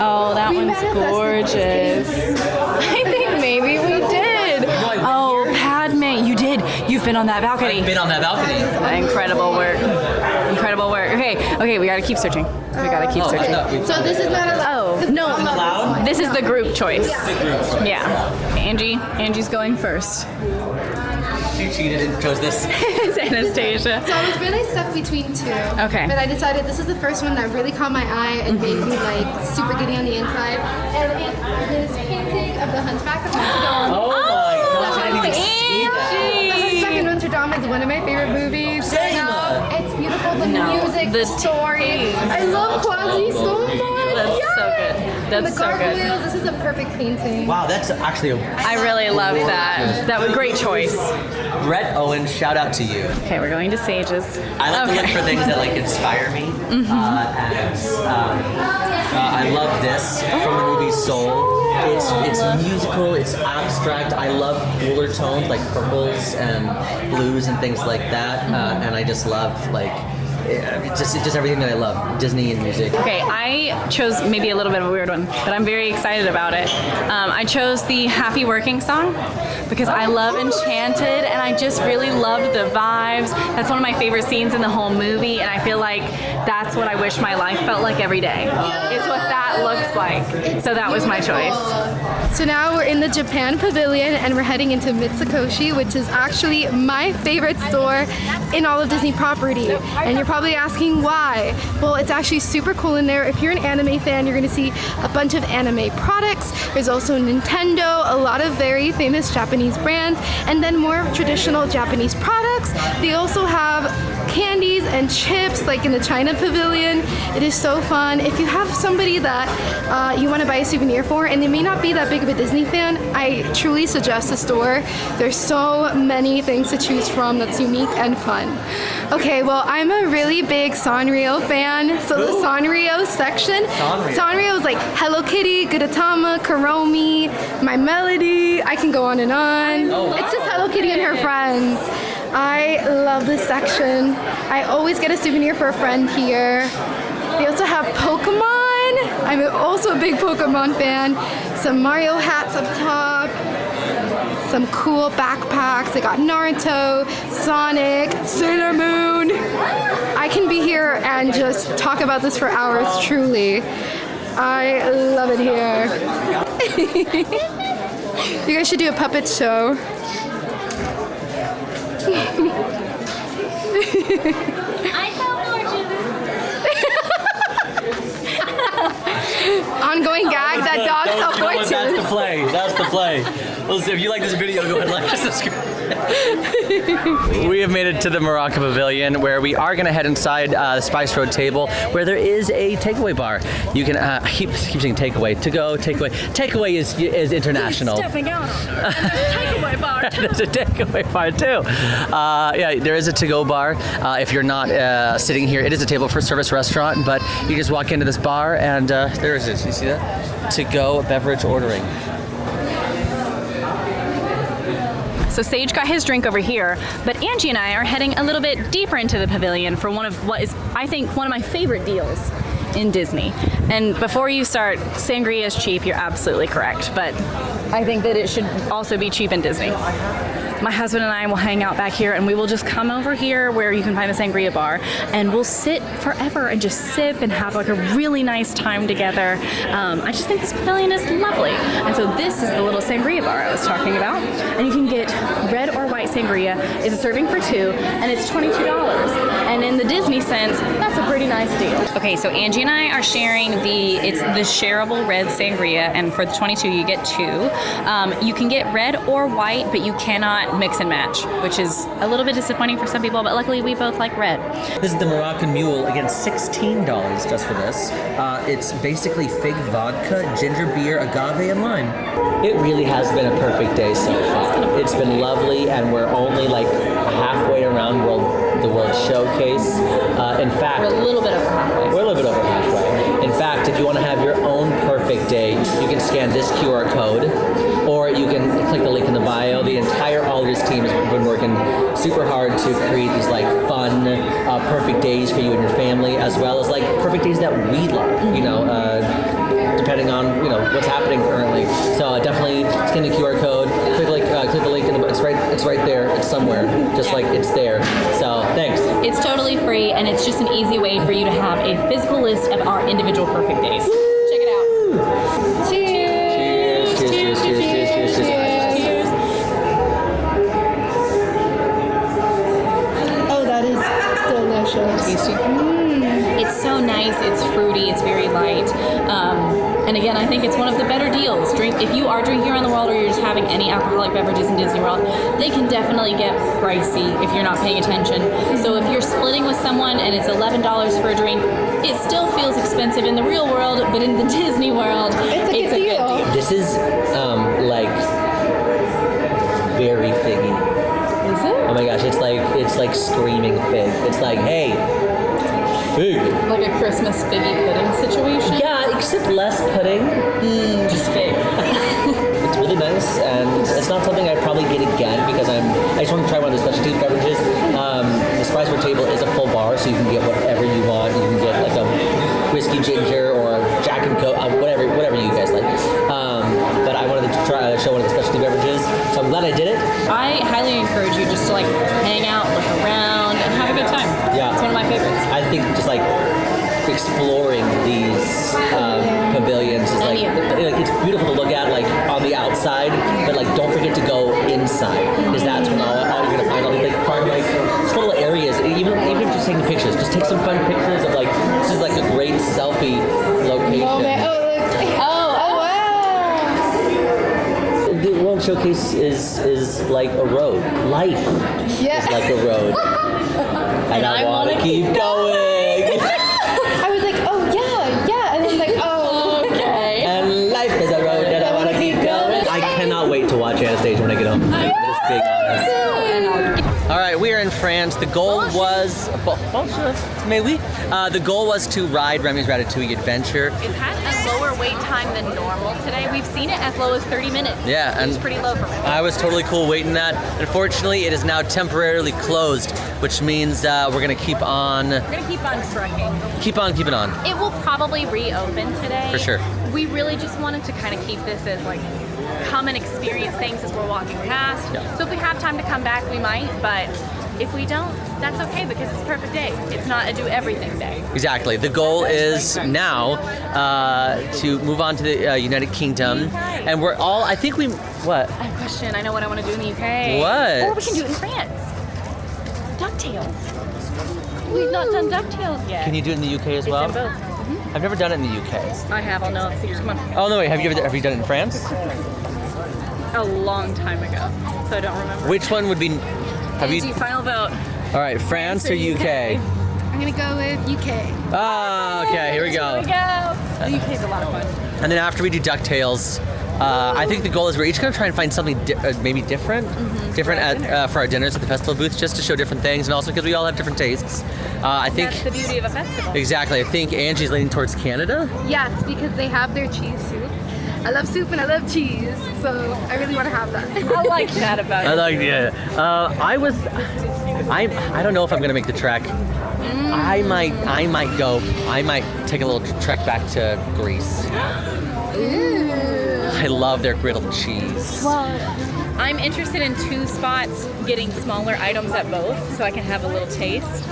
Oh, that one's gorgeous. I think maybe we did. Oh, Padme, you did. You've been on that balcony. I've been on that balcony. Incredible work. Incredible work. Okay, we gotta keep searching. We gotta keep searching. So this is not allowed. Oh, no. Allowed? This is the group choice. Yeah. Yeah. Angie's going first. She cheated and chose this. It's Anastasia. So I was really stuck between two. Okay. But I decided this is the first one that really caught my eye and made me like super giddy on the inside. And it's this painting of the Hunchback of Notre Dame. Oh my gosh, I didn't even see that. The Hunchback of Notre Dame is one of my favorite movies. Same. It's beautiful. The music, the story. I love Quasi so much. That's so good. And That's the so good. gargoyles. This is a perfect painting. Wow, that's actually a I really love that. That was a great choice. Brett Owen, shout out to you. Okay, we're going to Sages. I like to look for things that like inspire me. I love this from the movie Soul. It's musical, it's abstract. I love cooler tones like purples and blues and things like that. And I just love like it's just everything that I love, Disney and music. Okay, I chose maybe a little bit of a weird one, but I'm very excited about it. I chose the Happy Working song because I love Enchanted and I just really loved the vibes. That's one of my favorite scenes in the whole movie, and I feel like that's what I wish my life felt like every day. It's what that looks like. So that was my choice. So now we're in the Japan Pavilion and we're heading into Mitsukoshi, which is actually my favorite store in all of Disney property. And you're probably asking why. Well, it's actually super cool in there. If you're an anime fan, you're gonna see a bunch of anime products. There's also Nintendo, a lot of very famous Japanese brands, and then more traditional Japanese products. They also have candies and chips like in the China Pavilion. It is so fun. If you have somebody that you want to buy a souvenir for and they may not be that big of a Disney fan, I truly suggest the store. There's so many things to choose from that's unique and fun. Okay, well, I'm a really big Sanrio fan. So the Sanrio section, Sanrio is like Hello Kitty, Gudetama, Kuromi, My Melody. I can go on and on. Oh, wow. It's just Hello Kitty and her friends. I love this section. I always get a souvenir for a friend here. They also have Pokemon. I'm also a big Pokemon fan. Some Mario hats up top. some cool backpacks. They got Naruto, Sonic, Sailor Moon. I can be here and just talk about this for hours, truly. I love it here. You guys should do a puppet show. I felt Ongoing gag that dogs sell fortunes. That's the play. That's the play. Listen, if you like this video, go ahead and like and subscribe. We have made it to the Morocco Pavilion, where we are going to head inside the Spice Road table, where there is a takeaway bar. You can keep saying takeaway, to go, takeaway. Takeaway is international. Stepping out on her. And there's a takeaway bar too. There's a takeaway bar too. Yeah, there is a to-go bar. If you're not sitting here, it is a table for service restaurant, but you just walk into this bar and there is it. You see that? To-go beverage ordering. So Sage got his drink over here, but Angie and I are heading a little bit deeper into the pavilion for one of what is, I think, one of my favorite deals in Disney. And before you start, sangria is cheap, you're absolutely correct, but I think that it should also be cheap in Disney. My husband and I will hang out back here and we will just come over here where you can find the sangria bar and we'll sit forever and just sip and have like a really nice time together. I just think this pavilion is lovely. And so this is the little sangria bar I was talking about. And you can get red or white sangria. It's a serving for two and it's $22. And in the Disney sense, that's a pretty nice deal. Okay, so Angie and I are sharing the shareable red sangria, and for the 22 you get two. You can get red or white, but you cannot mix and match, which is a little bit disappointing for some people, but luckily we both like red. This is the Moroccan Mule. Again, $16 just for this. It's basically fig vodka, ginger beer, agave, and lime. It really has been a perfect day so far. It's been lovely, and we're only like halfway around the World Showcase. In fact, We're a little bit over halfway. We're a little bit over halfway. In fact, if you want to have your own perfect day, you can scan this QR code, or you can click the link in the bio. The entire AllEars team has been working super hard to create these like fun, perfect days for you and your family, as well as like perfect days that we love, you know, depending on, you know, what's happening currently. So definitely scan the QR code, click the link in the, it's right there, it's somewhere, just like it's there. So thanks. It's totally free, and it's just an easy way for you to have a physical list of our individual perfect days. Check it out. Cheers. Cheers, cheers, cheers, cheers, cheers, cheers. Oh, that is delicious. It's so nice, it's fruity, it's very light. And again, I think it's one of the better deals. If you are drinking around the world or you're just having any alcoholic beverages in Disney World, they can definitely get pricey if you're not paying attention. So if you're splitting with someone and it's $11 for a drink, it still feels expensive in the real world, but in the Disney world, it's a good deal. This is like very figgy. Is it? Oh my gosh, it's like screaming fig. It's like, hey, fig. Like a Christmas figgy pudding situation? Yeah, except less pudding. Just fig. It's really nice, and it's not something I'd probably get again because I just want to try one of the specialty beverages. The Spice Road table is a full bar, so you can get whatever you want. You can get like a whiskey ginger or a Jack and Coke, whatever you guys like. But I wanted to try show one of the specialty beverages, so I'm glad I did it. I highly encourage you just to like hang out, look around, and have a good time. Yeah. It's one of my favorites. I think just like exploring these pavilions is like it's beautiful to look at like on the outside, but like don't forget to go inside, because that's when all you're gonna find all these like fun like little areas. Even if you're just taking pictures, just take some fun pictures of like this is like a great selfie location. The World Showcase is like a road. Life is like a road. And I want to keep going. I was like, oh yeah, and then like, oh okay. And life is a road that I want to keep going. I cannot wait to watch Anastasia when I get home. Just being honest. All right, we are in France. The goal was, the goal was to ride Remy's Ratatouille Adventure. It had a lower wait time than normal today. We've seen it as low as 30 minutes. Yeah, and it's pretty low for me. I was totally cool waiting that. Unfortunately, it is now temporarily closed, which means we're gonna keep on. We're gonna keep on trucking. Keep on keeping on. It will probably reopen today. For sure. We really just wanted to kind of keep this as like come and experience things as we're walking past. Yeah. So if we have time to come back, we might, but if we don't, that's okay because it's a perfect day. It's not a do everything day. Exactly. The goal is now to move on to the United Kingdom, and we're all. I think we. What? I have a question. I know what I want to do in the UK. What? Or we can do it in France. DuckTales. We've not done DuckTales yet. Can you do it in the UK as It's well? in both. I've never done it in the UK. I have. I'll know the secrets. Come on. Oh no, wait. Have you done it in France? A long time ago, so I don't remember. Which one would be? Have you? Final vote. All right, France or UK? I'm gonna go with UK. Ah, okay. Here we Here go. we go. The UK's a lot of fun. And then after we do DuckTales, I think the goal is we're each going to try and find something maybe different, for our dinners at the festival booth, just to show different things, and also because we all have different tastes. I think That's the beauty of a festival. exactly. I think Angie's leaning towards Canada. Yes, because they have their cheese soup. I love soup and I love cheese, so I really want to have that. I like that about it. I like I don't know if I'm gonna make the trek. I might take a little trek back to Greece. I love their griddled cheese. I'm interested in 2 spots getting smaller items at both so I can have a little taste,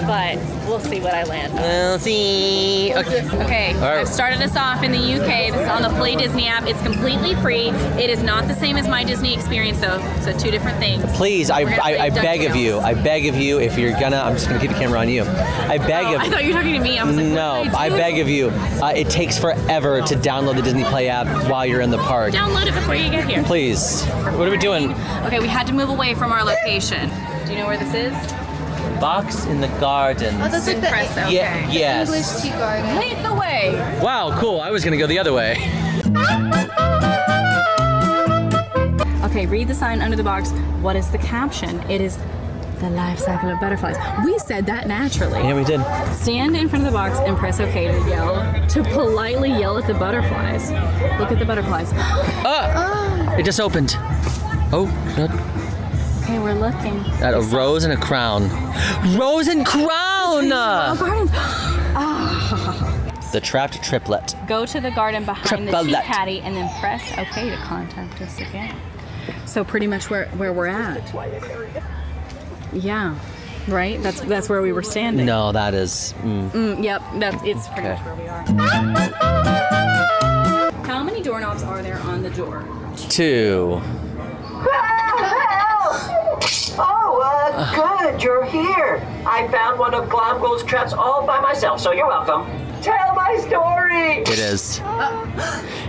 but we'll see what I land on. We'll see. Okay. Okay, right. I've started us off in the UK. This is on the Play Disney app. It's completely free. It is not the same as my Disney experience though, so 2 different things. Please, I We're gonna play beg of you. DuckTales. I beg of you. If you're gonna, I'm just gonna keep the camera on you. I beg Oh, of. I thought you were talking to me. I was like, No, what did I do? beg of you. It takes forever to download the Disney Play app while you're in the park. Download it before you get here. Please. What are we doing? Okay, we had to move away from our location. Do you know where this is? Box in the garden. Oh, that's like the Impressive. Yeah. Yes. English tea garden. Lead the way. Wow. Cool. I was gonna go the other way. Okay, read the sign under the box. What is the caption? It is the life cycle of butterflies. We said that naturally. Yeah, we did. Stand in front of the box and press OK to politely yell at the butterflies. Look at the butterflies. It just opened. Oh, good. Okay, we're looking. Got a rose and a crown. Rose and crown! Gardens. The trapped triplet. Go to the garden behind the Triplet. tea caddy and then press OK to contact us again. So pretty much where we're at. Yeah, right? That's where we were standing. No, that is. Yep, it's pretty Okay. much where we are. How many doorknobs are there on the door? 2. Good, you're here. I found one of Glomgold's traps all by myself, so you're welcome. Tell my story. It is.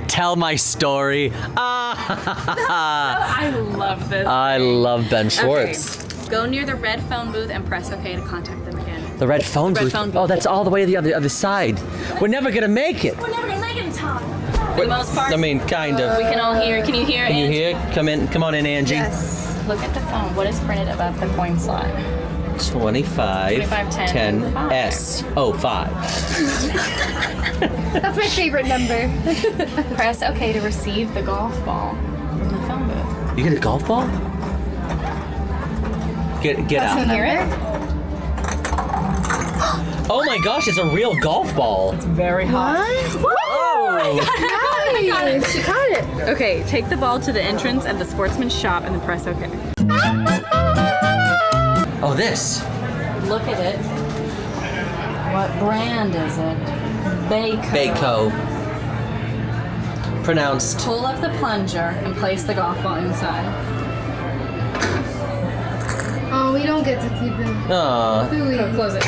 Tell my story. I love this. I love Ben Schwartz. Okay. Go near the red phone booth and press OK to contact them again. The red phone Red booth. phone booth. Oh, that's all the way to the other side. We're never gonna make it. We're never gonna make it in time. For the most part, I mean, kind of. we can all hear. Can you hear? Can you Angie? hear? Come on in, Angie. Yes. Look at the phone. What is printed above the coin slot? 25, 10, S. Oh, 5. That's my favorite number. Press OK to receive the golf ball from the phone booth. You get a golf ball? Get Can you out. hear it? Oh my gosh, it's a real golf ball. Very hot. Oh! Nice. She caught it. Okay, take the ball to the entrance at the sportsman's shop and then press OK. Oh, this. Look at it. What brand is it? Baco. Pronounced. Pull up the plunger and place the golf ball inside. Oh, we don't get to keep it. Aw. Do we? Close it.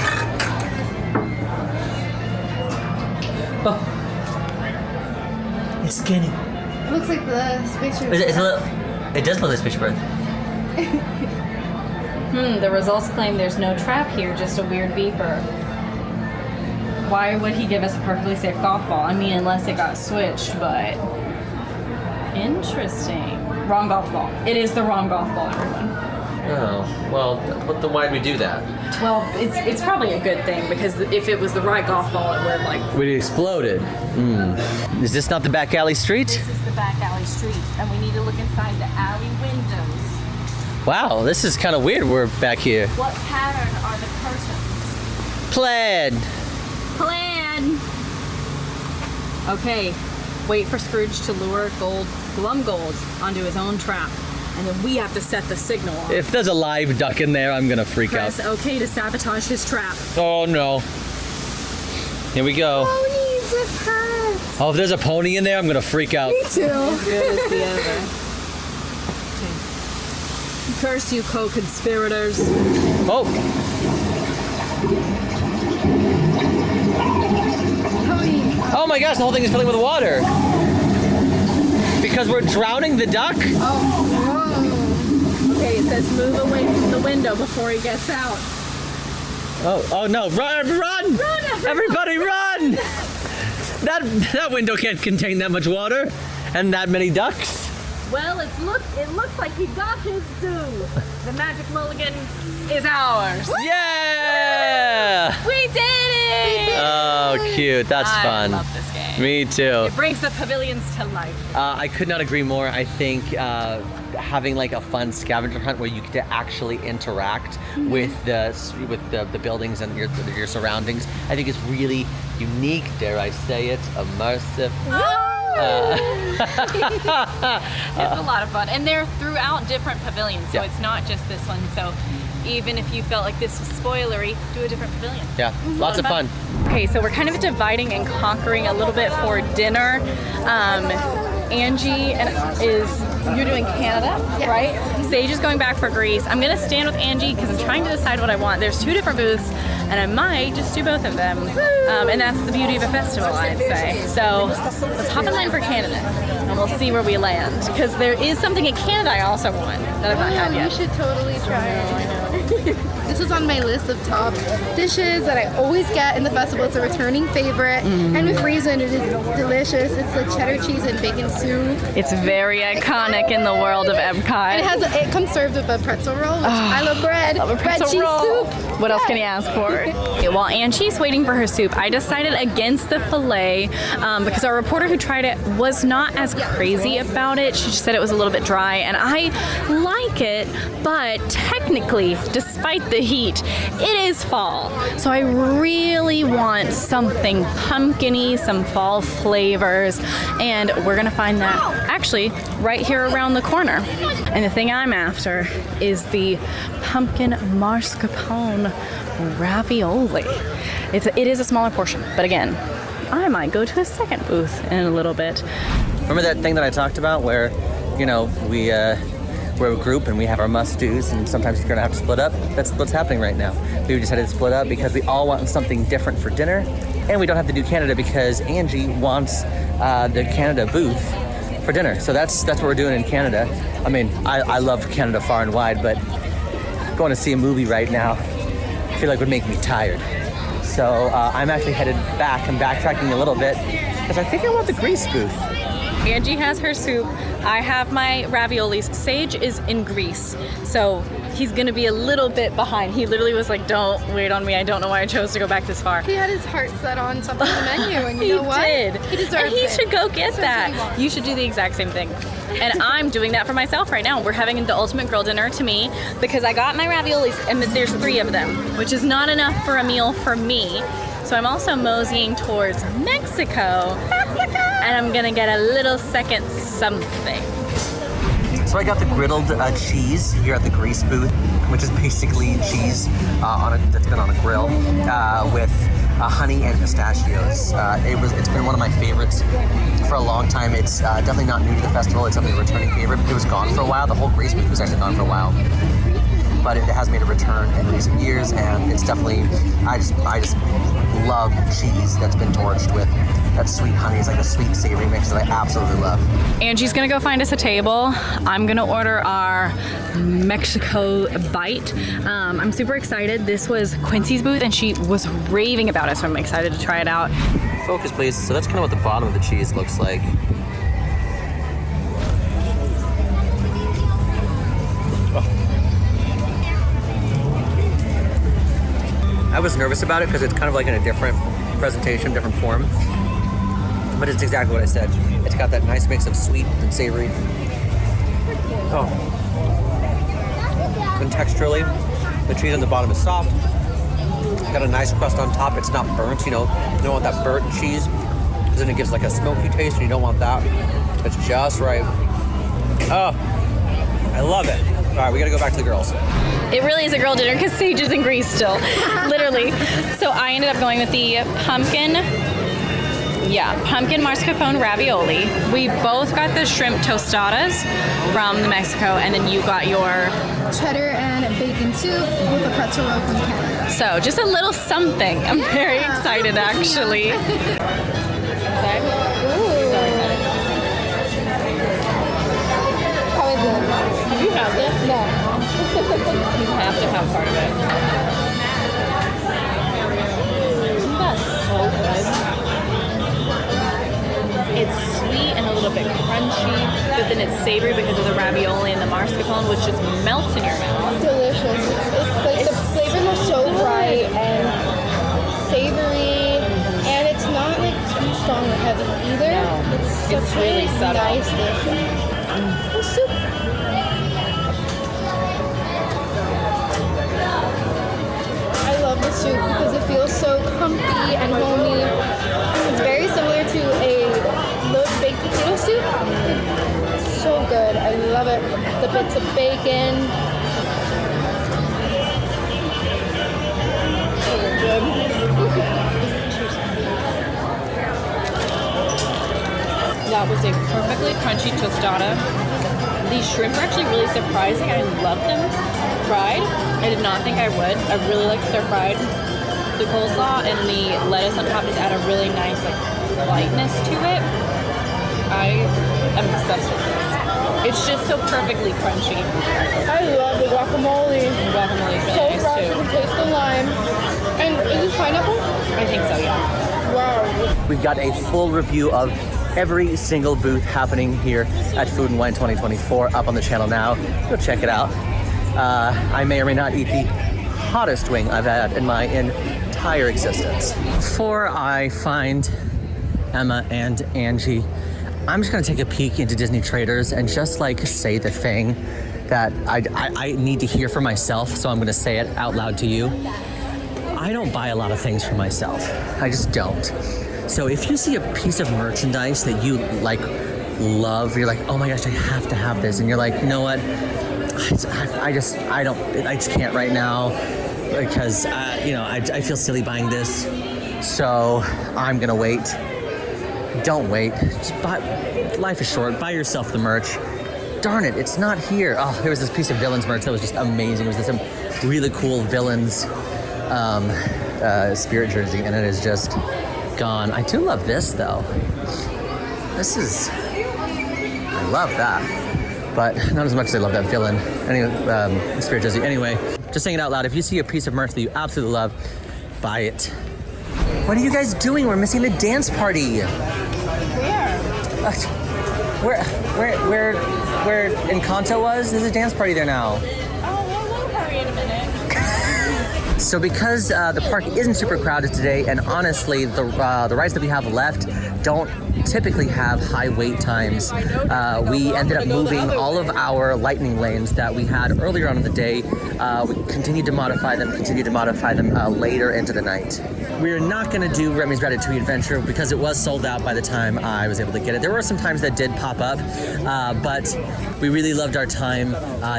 Oh. It's skinny. Looks like the spaceship. It does look like Spaceship Earth. The results claim there's no trap here, just a weird beeper. Why would he give us a perfectly safe golf ball? I mean, unless it got switched, but... Interesting. Wrong golf ball. It is the wrong golf ball, everyone. Oh, well, then why'd we do that? Well, it's probably a good thing, because if it was the right golf ball, it would, like... We exploded. Is this not the back alley street? This is the back alley street, and we need to look inside the alley windows. Wow, this is kind of weird. We're back here. What pattern are the curtains? Plaid. Plan. Okay, wait for Scrooge to lure Glumgold onto his own trap. And then we have to set the signal off. If there's a live duck in there, I'm gonna freak Press out. OK to sabotage his trap. Oh no. Here we go. Ponies with pets. Oh, if there's a pony in there, I'm gonna freak out. Me too. As good as the other. Curse you, co-conspirators. Oh! Oh my gosh, the whole thing is filling with water. Because we're drowning the duck? Oh, Okay, it says move away from the window before he gets out. Oh no, run! Run! Everybody run! That window can't contain that much water and that many ducks. Well, it looks like he got his due. The magic mulligan is ours. Yeah! We did it! Oh, cute. That's fun. I love this game. Me too. It brings the pavilions to life. I could not agree more. I think having like a fun scavenger hunt where you get to actually interact with the buildings and your surroundings, I think is really unique. Dare I say it? Immersive. It's a lot of fun, and they're throughout different pavilions, so it's not just this one. So even if you felt like this was spoilery, do a different pavilion. Yeah, lots of fun. Okay, so we're kind of dividing and conquering a little bit for dinner. Angie you're doing Canada, right? Sage is going back for Greece. I'm gonna stand with Angie because I'm trying to decide what I want. There's 2 different booths, and I might just do both of them. And that's the beauty of a festival, I'd say. So let's hop in line for Canada, and we'll see where we land. Because there is something in Canada I also want that I've not had yet. You should totally try it. This is on my list of top dishes that I always get in the festival. It's a returning favorite, and with reason, it is delicious. It's the cheddar cheese and bacon soup. It's very iconic in the world of EPCOT. And it comes served with a pretzel roll, which I love bread. Bread cheese soup. What else can you ask for? Okay, while Angie's waiting for her soup, I decided against the filet because our reporter who tried it was not as crazy about it. She just said it was a little bit dry, and I like it, but technically, despite the heat, it is fall. So I really want something pumpkin-y, some fall flavors, and we're gonna find that actually right here around the corner. And the thing I'm after is the pumpkin mascarpone ravioli. It is a smaller portion, but again, I might go to a second booth in a little bit. Remember that thing that I talked about where, we're a group and we have our must-dos and sometimes you're gonna have to split up? That's what's happening right now. We decided to split up because we all want something different for dinner, and we don't have to do Canada because Angie wants the Canada booth for dinner. So that's what we're doing in Canada. I mean, I love Canada far and wide, but going to see a movie right now, I feel like would make me tired. So I'm actually headed back. I'm backtracking a little bit because I think I want the Greece booth. Angie has her soup. I have my raviolis. Sage is in Greece, so he's gonna be a little bit behind. He literally was like, "Don't wait on me." I don't know why I chose to go back this far. He had his heart set on something on the menu, and you know what? He did. He deserves and he it. should go get that. You should do the exact same thing. And I'm doing that for myself right now. We're having the ultimate girl dinner to me because I got my raviolis, and there's 3 of them, which is not enough for a meal for me. So I'm also moseying towards Mexico. And I'm gonna get a little second something. So I got the griddled cheese here at the Greece booth, which is basically cheese that's been on a grill with honey and pistachios. It's been one of my favorites for a long time. It's definitely not new to the festival. It's definitely a returning favorite. It was gone for a while. The whole Greece booth was actually gone for a while, but it has made a return in recent years, and it's definitely I just love cheese that's been torched with that sweet honey. It's like a sweet savory mix that I absolutely love. Angie's gonna go find us a table. I'm gonna order our Mexico bite. I'm super excited. This was Quincy's booth and she was raving about it, so I'm excited to try it out. Focus, please. So that's kind of what the bottom of the cheese looks like. I was nervous about it because it's kind of like in a different presentation, different form. But it's exactly what I said. It's got that nice mix of sweet and savory. Oh. And texturally, the cheese on the bottom is soft. Got a nice crust on top. It's not burnt, you don't want that burnt cheese because then it gives like a smoky taste, and you don't want that. It's just right. Oh, I love it. All right, we gotta go back to the girls. It really is a girl dinner because Sage is in Greece still, literally. So I ended up going with the pumpkin mascarpone ravioli. We both got the shrimp tostadas from Mexico, and then you got your Cheddar and bacon soup with a pretzel roll from Canada. So just a little something. I'm very excited actually. So excited. How is it? Do you have this? No. You have to have part of it. Isn't that so good? It's sweet and a little bit crunchy, but then it's savory because of the ravioli and the mascarpone, which just melts in your mouth. Delicious. It's like the flavors are so bright and savory, and it's not like too strong or heavy either. No, it's really subtle. Nice dish. The soup. I love the soup because it feels so comfy and homey. It's very similar to a little baked potato soup. It's so good. I love it. The bits of bacon. That was a perfectly crunchy tostada. These shrimp are actually really surprising. I love them fried. I did not think I would. I really liked their fried. The coleslaw and the lettuce on top just add a really nice lightness to it. I am obsessed with this. It's just so perfectly crunchy. I love the guacamole. The guacamole is really So nice fresh too. with the taste of lime. And is this pineapple? I think so, yeah. Wow. We've got a full review of every single booth happening here at Food and Wine 2024 up on the channel now. Go check it out. I may or may not eat the hottest wing I've had in my entire existence. Before I find Emma and Angie, I'm just gonna take a peek into Disney Traders and just like say the thing that I need to hear for myself, so I'm gonna say it out loud to you. I don't buy a lot of things for myself. I just don't. So if you see a piece of merchandise that you like love, you're like, oh my gosh, I have to have this, and you're like, you know what? I just can't right now because I feel silly buying this. So I'm gonna wait. Don't wait. Just buy. Life is short. Buy yourself the merch. Darn it, it's not here. Oh, there was this piece of Villains merch that was just amazing. It was this really cool Villains spirit jersey, and it is just gone. I do love this though. I love that, but not as much as I love that Villain spirit jersey. Anyway, just saying it out loud. If you see a piece of merch that you absolutely love, buy it. What are you guys doing? We're missing the dance party. Where Encanto was? There's a dance party there now. Oh, we'll hurry in a minute. So because the park isn't super crowded today, and honestly, the rides that we have left don't typically have high wait times, we ended up moving all of our lightning lanes that we had earlier on in the day. We continued to modify them later into the night. We're not going to do Remy's Ratatouille Adventure because it was sold out by the time I was able to get it. There were some times that did pop up, but we really loved our time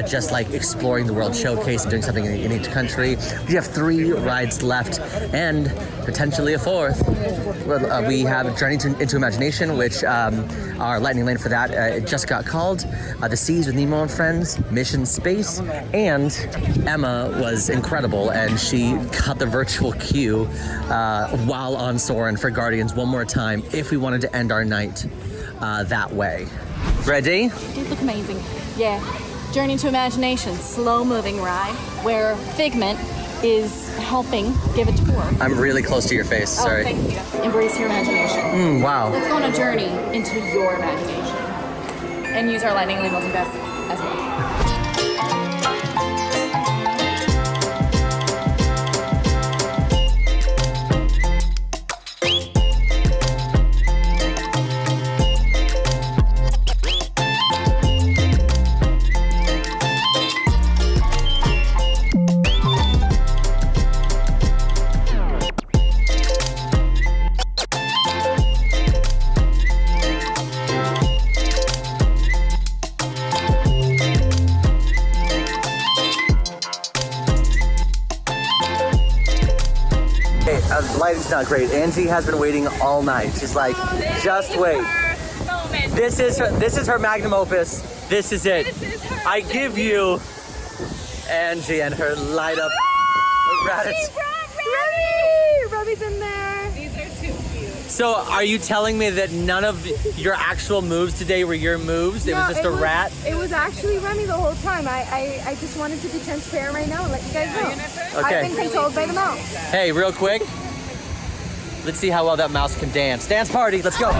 just like exploring the World Showcase and doing something in each country. We have 3 rides left and potentially a 4th. We have Journey into Imagination, which our lightning lane for that it just got called. The Seas with Nemo and Friends, Mission Space, and Emma was incredible, and she got the virtual queue while on Soarin for Guardians one more time if we wanted to end our night that way. Ready? These look amazing. Yeah. Journey into Imagination, slow-moving ride where Figment is helping give a tour. I'm really close to your face, sorry. Oh, thank you. Embrace your imagination. Wow. Let's go on a journey into your imagination and use our lightning lane multi-pass as well. Lighting's not great. Angie has been waiting all night. She's like, just wait. This is her magnum opus. This is it. I give you Angie and her light up rabbits. Robbie's in there. These are too cute. So are you telling me that none of your actual moves today were your moves? It was just a rat? It was actually Remy the whole time. I just wanted to be transparent right now and let you guys know. Okay. I've been controlled by the mouse. Hey, real quick. Let's see how well that mouse can dance. Dance party, let's go.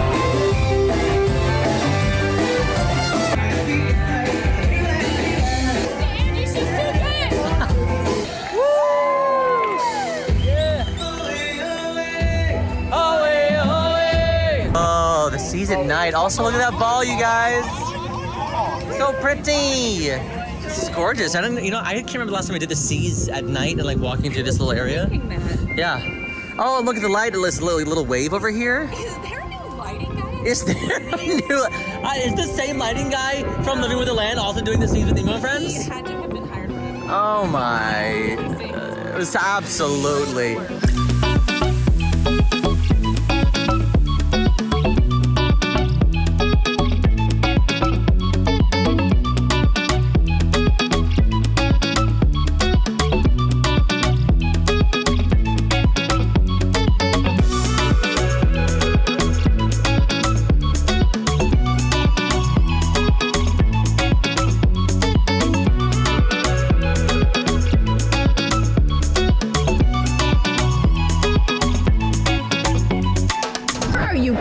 Oh, the seas at night. Also, look at that ball, you guys. So pretty. This is gorgeous. I can't remember the last time I did the seas at night and like walking through this little area. Yeah. Oh, and look at the light. There's a little wave over here. Is there a new lighting guy? Is there a new? Is the same lighting guy from Living with the Land also doing the seas with Nemo and Friends? He had to have been hired for that. Oh my. It was absolutely.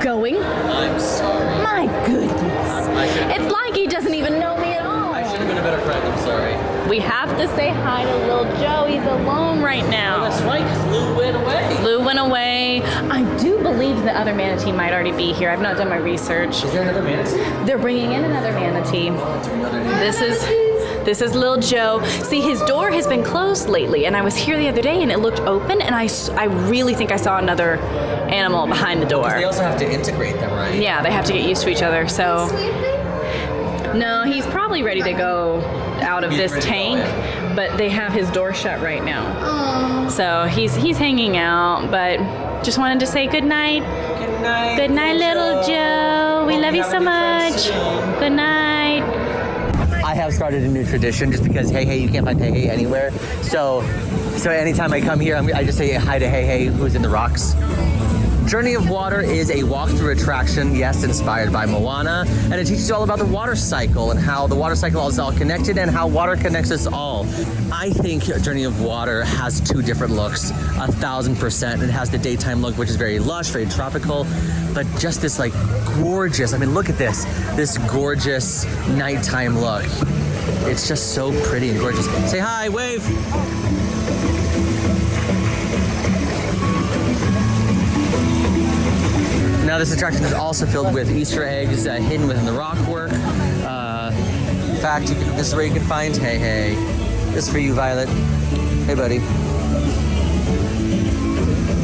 Going? I'm sorry. My goodness. It's like he doesn't even know me at all. I should have been a better friend. I'm sorry. We have to say hi to little Joe. He's alone right now. Oh, that's right, because Lou went away. Lou went away. I do believe the other manatee might already be here. I've not done my research. Is there another manatee? They're bringing in another manatee. This is little Joe. See, his door has been closed lately, and I was here the other day, and it looked open, and I really think I saw another animal behind the door. They also have to integrate them, right? Yeah, they have to get used to each other. So, no, he's probably ready to go out of this tank, but they have his door shut right now. Aww. So he's hanging out, but just wanted to say good night. Good night. Good night, little Joe. We love you so much. Good night. I have started a new tradition just because hey, you can't find hey anywhere. So anytime I come here, I just say hi to hey, who's in the rocks. Journey of Water is a walkthrough attraction, yes, inspired by Moana, and it teaches you all about the water cycle and how the water cycle is all connected and how water connects us all. I think Journey of Water has two different looks, 1,000%. It has the daytime look, which is very lush, very tropical, but just this like gorgeous, look at this gorgeous nighttime look. It's just so pretty and gorgeous. Say hi, wave. Now this attraction is also filled with Easter eggs hidden within the rockwork. In fact, this is where you can find hey. This is for you, Violet. Hey, buddy.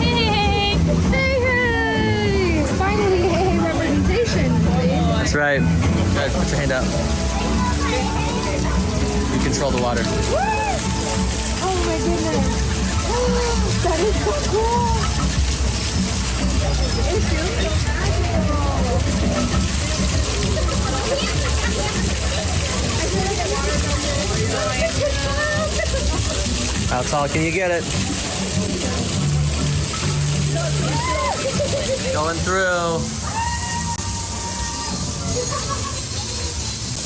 Hey! Finally, hey representation. That's right. Good. Put your hand up. You control the water. Oh my goodness. That is so cool. How tall can you get it? Going through.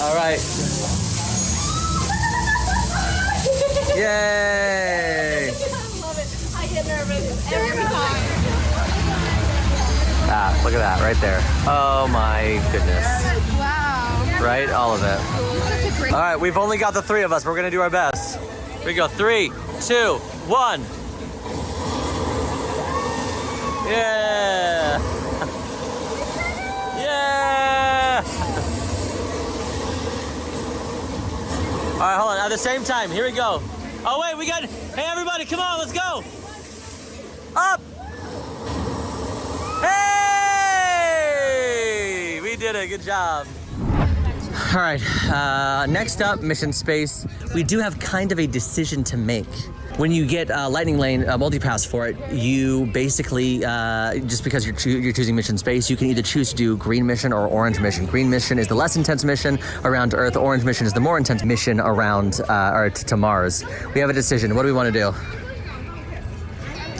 All right. Yay! I love it. I get nervous every time. Ah, look at that right there. Oh my goodness. Wow. Right? All of it. All right, we've only got the three of us. We're gonna do our best. Here we go. 3, 2, 1. Yeah. Yeah. All right, hold on. At the same time, here we go. Oh wait, we got. Hey everybody, come on, let's go. Up. Hey! We did it. Good job. All right, next up, Mission Space. We do have kind of a decision to make. When you get Lightning Lane multipass for it, you basically, just because you're choosing mission space, you can either choose to do green mission or orange mission. Green mission is the less intense mission around Earth. Orange mission is the more intense mission around or to Mars. We have a decision. What do we want to do?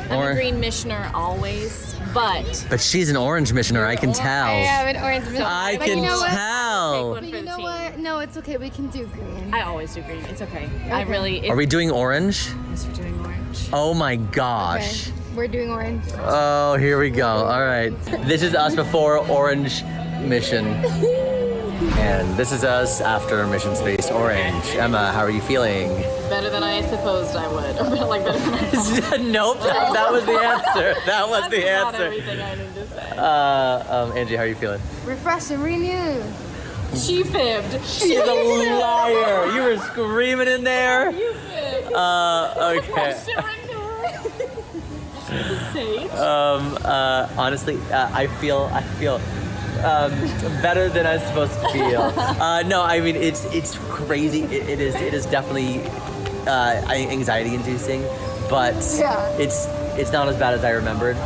I'm a green missioner always, but she's an orange missioner. I can tell. I am an orange missioner. I can tell. But you know what? No, it's okay. We can do green. I always do green. It's okay. I really. Are we doing orange? Yes, we're doing orange. Oh my gosh. Okay. We're doing orange. Oh, here we go. All right. This is us before orange mission. And this is us after mission space orange. Emma, how are you feeling? Better than I supposed I would. Or like better than I thought. Nope, that was the answer. That was the That's not answer. everything I need to say. Angie, how are you feeling? Refresh and renew. She fibbed. She's a liar. You were screaming in there. You fibbed. Okay. Sage. Honestly, I feel better than I'm supposed to feel. No, I mean it's crazy. It is definitely anxiety-inducing, but it's not as bad as I remembered.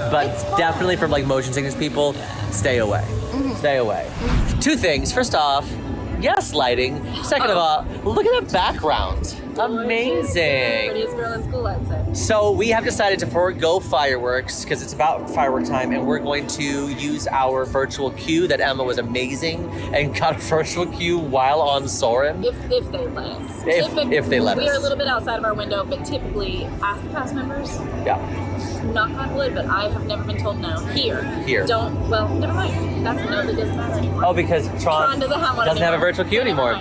But definitely from like motion sickness people, stay away. Stay away. Two things. First off, yes, lighting. Second of all, look at the background. Amazing. Prettiest girl in school, I'd say. So we have decided to forego fireworks because it's about firework time, and we're going to use our virtual queue that Emma was amazing and got a virtual queue while on Soarin. If they let us. If they let us. We are a little bit outside of our window, but typically ask the cast members. Yeah. Knock on wood, but I have never been told no. Here. Don't. Well, never mind. That's a no that doesn't matter anymore. Oh, because Tron doesn't have one doesn't have a anymore. virtual queue anymore.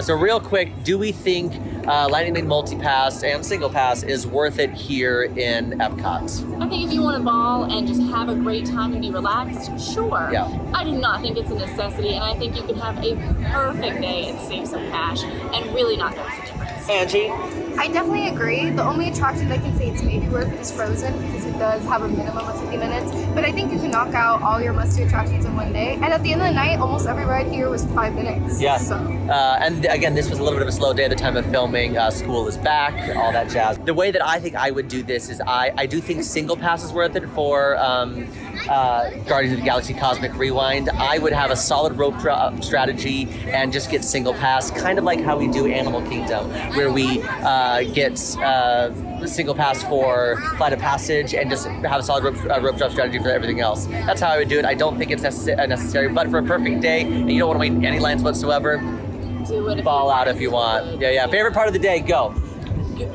So real quick, do we think Lightning Lane multi-pass and single pass is worth it here in EPCOT? I think if you want to ball and just have a great time and be relaxed, sure. Yeah. I do not think it's a necessity, and I think you can have a perfect day and save some cash and really not notice a difference. Angie? I definitely agree. The only attraction I can say it's maybe worth it is Frozen because it does have a minimum of 50 minutes. But I think you can knock out all your must-do attractions in one day. And at the end of the night, almost every ride here was 5 minutes. Yeah. So. And again, this was a little bit of a slow day at the time of filming. School is back, all that jazz. The way that I think I would do this is I do think single pass is worth it for Guardians of the Galaxy Cosmic Rewind. I would have a solid rope strategy and just get single pass, kind of like how we do Animal Kingdom, where we get single pass for Flight of Passage and just have a solid rope drop strategy for everything else. That's how I would do it. I don't think it's necessary, but for a perfect day and you don't want to wait any lines whatsoever, Do it. ball out if you want. Yeah. Favorite part of the day, go.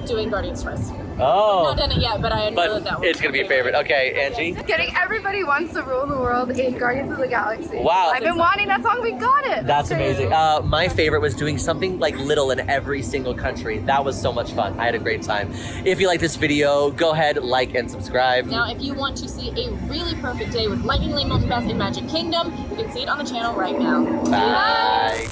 Doing Guardians twice. Oh. I've not done it yet, but I know that it's gonna be a favorite. Okay, Angie. Getting Everybody Wants to Rule the World in Guardians of the Galaxy. Wow. I've been wanting that song. We got it. That's amazing. My favorite was doing something like little in every single country. That was so much fun. I had a great time. If you like this video, go ahead, like and subscribe. Now, if you want to see a really perfect day with Lightning Lane Multipass in Magic Kingdom, you can see it on the channel right now. Bye.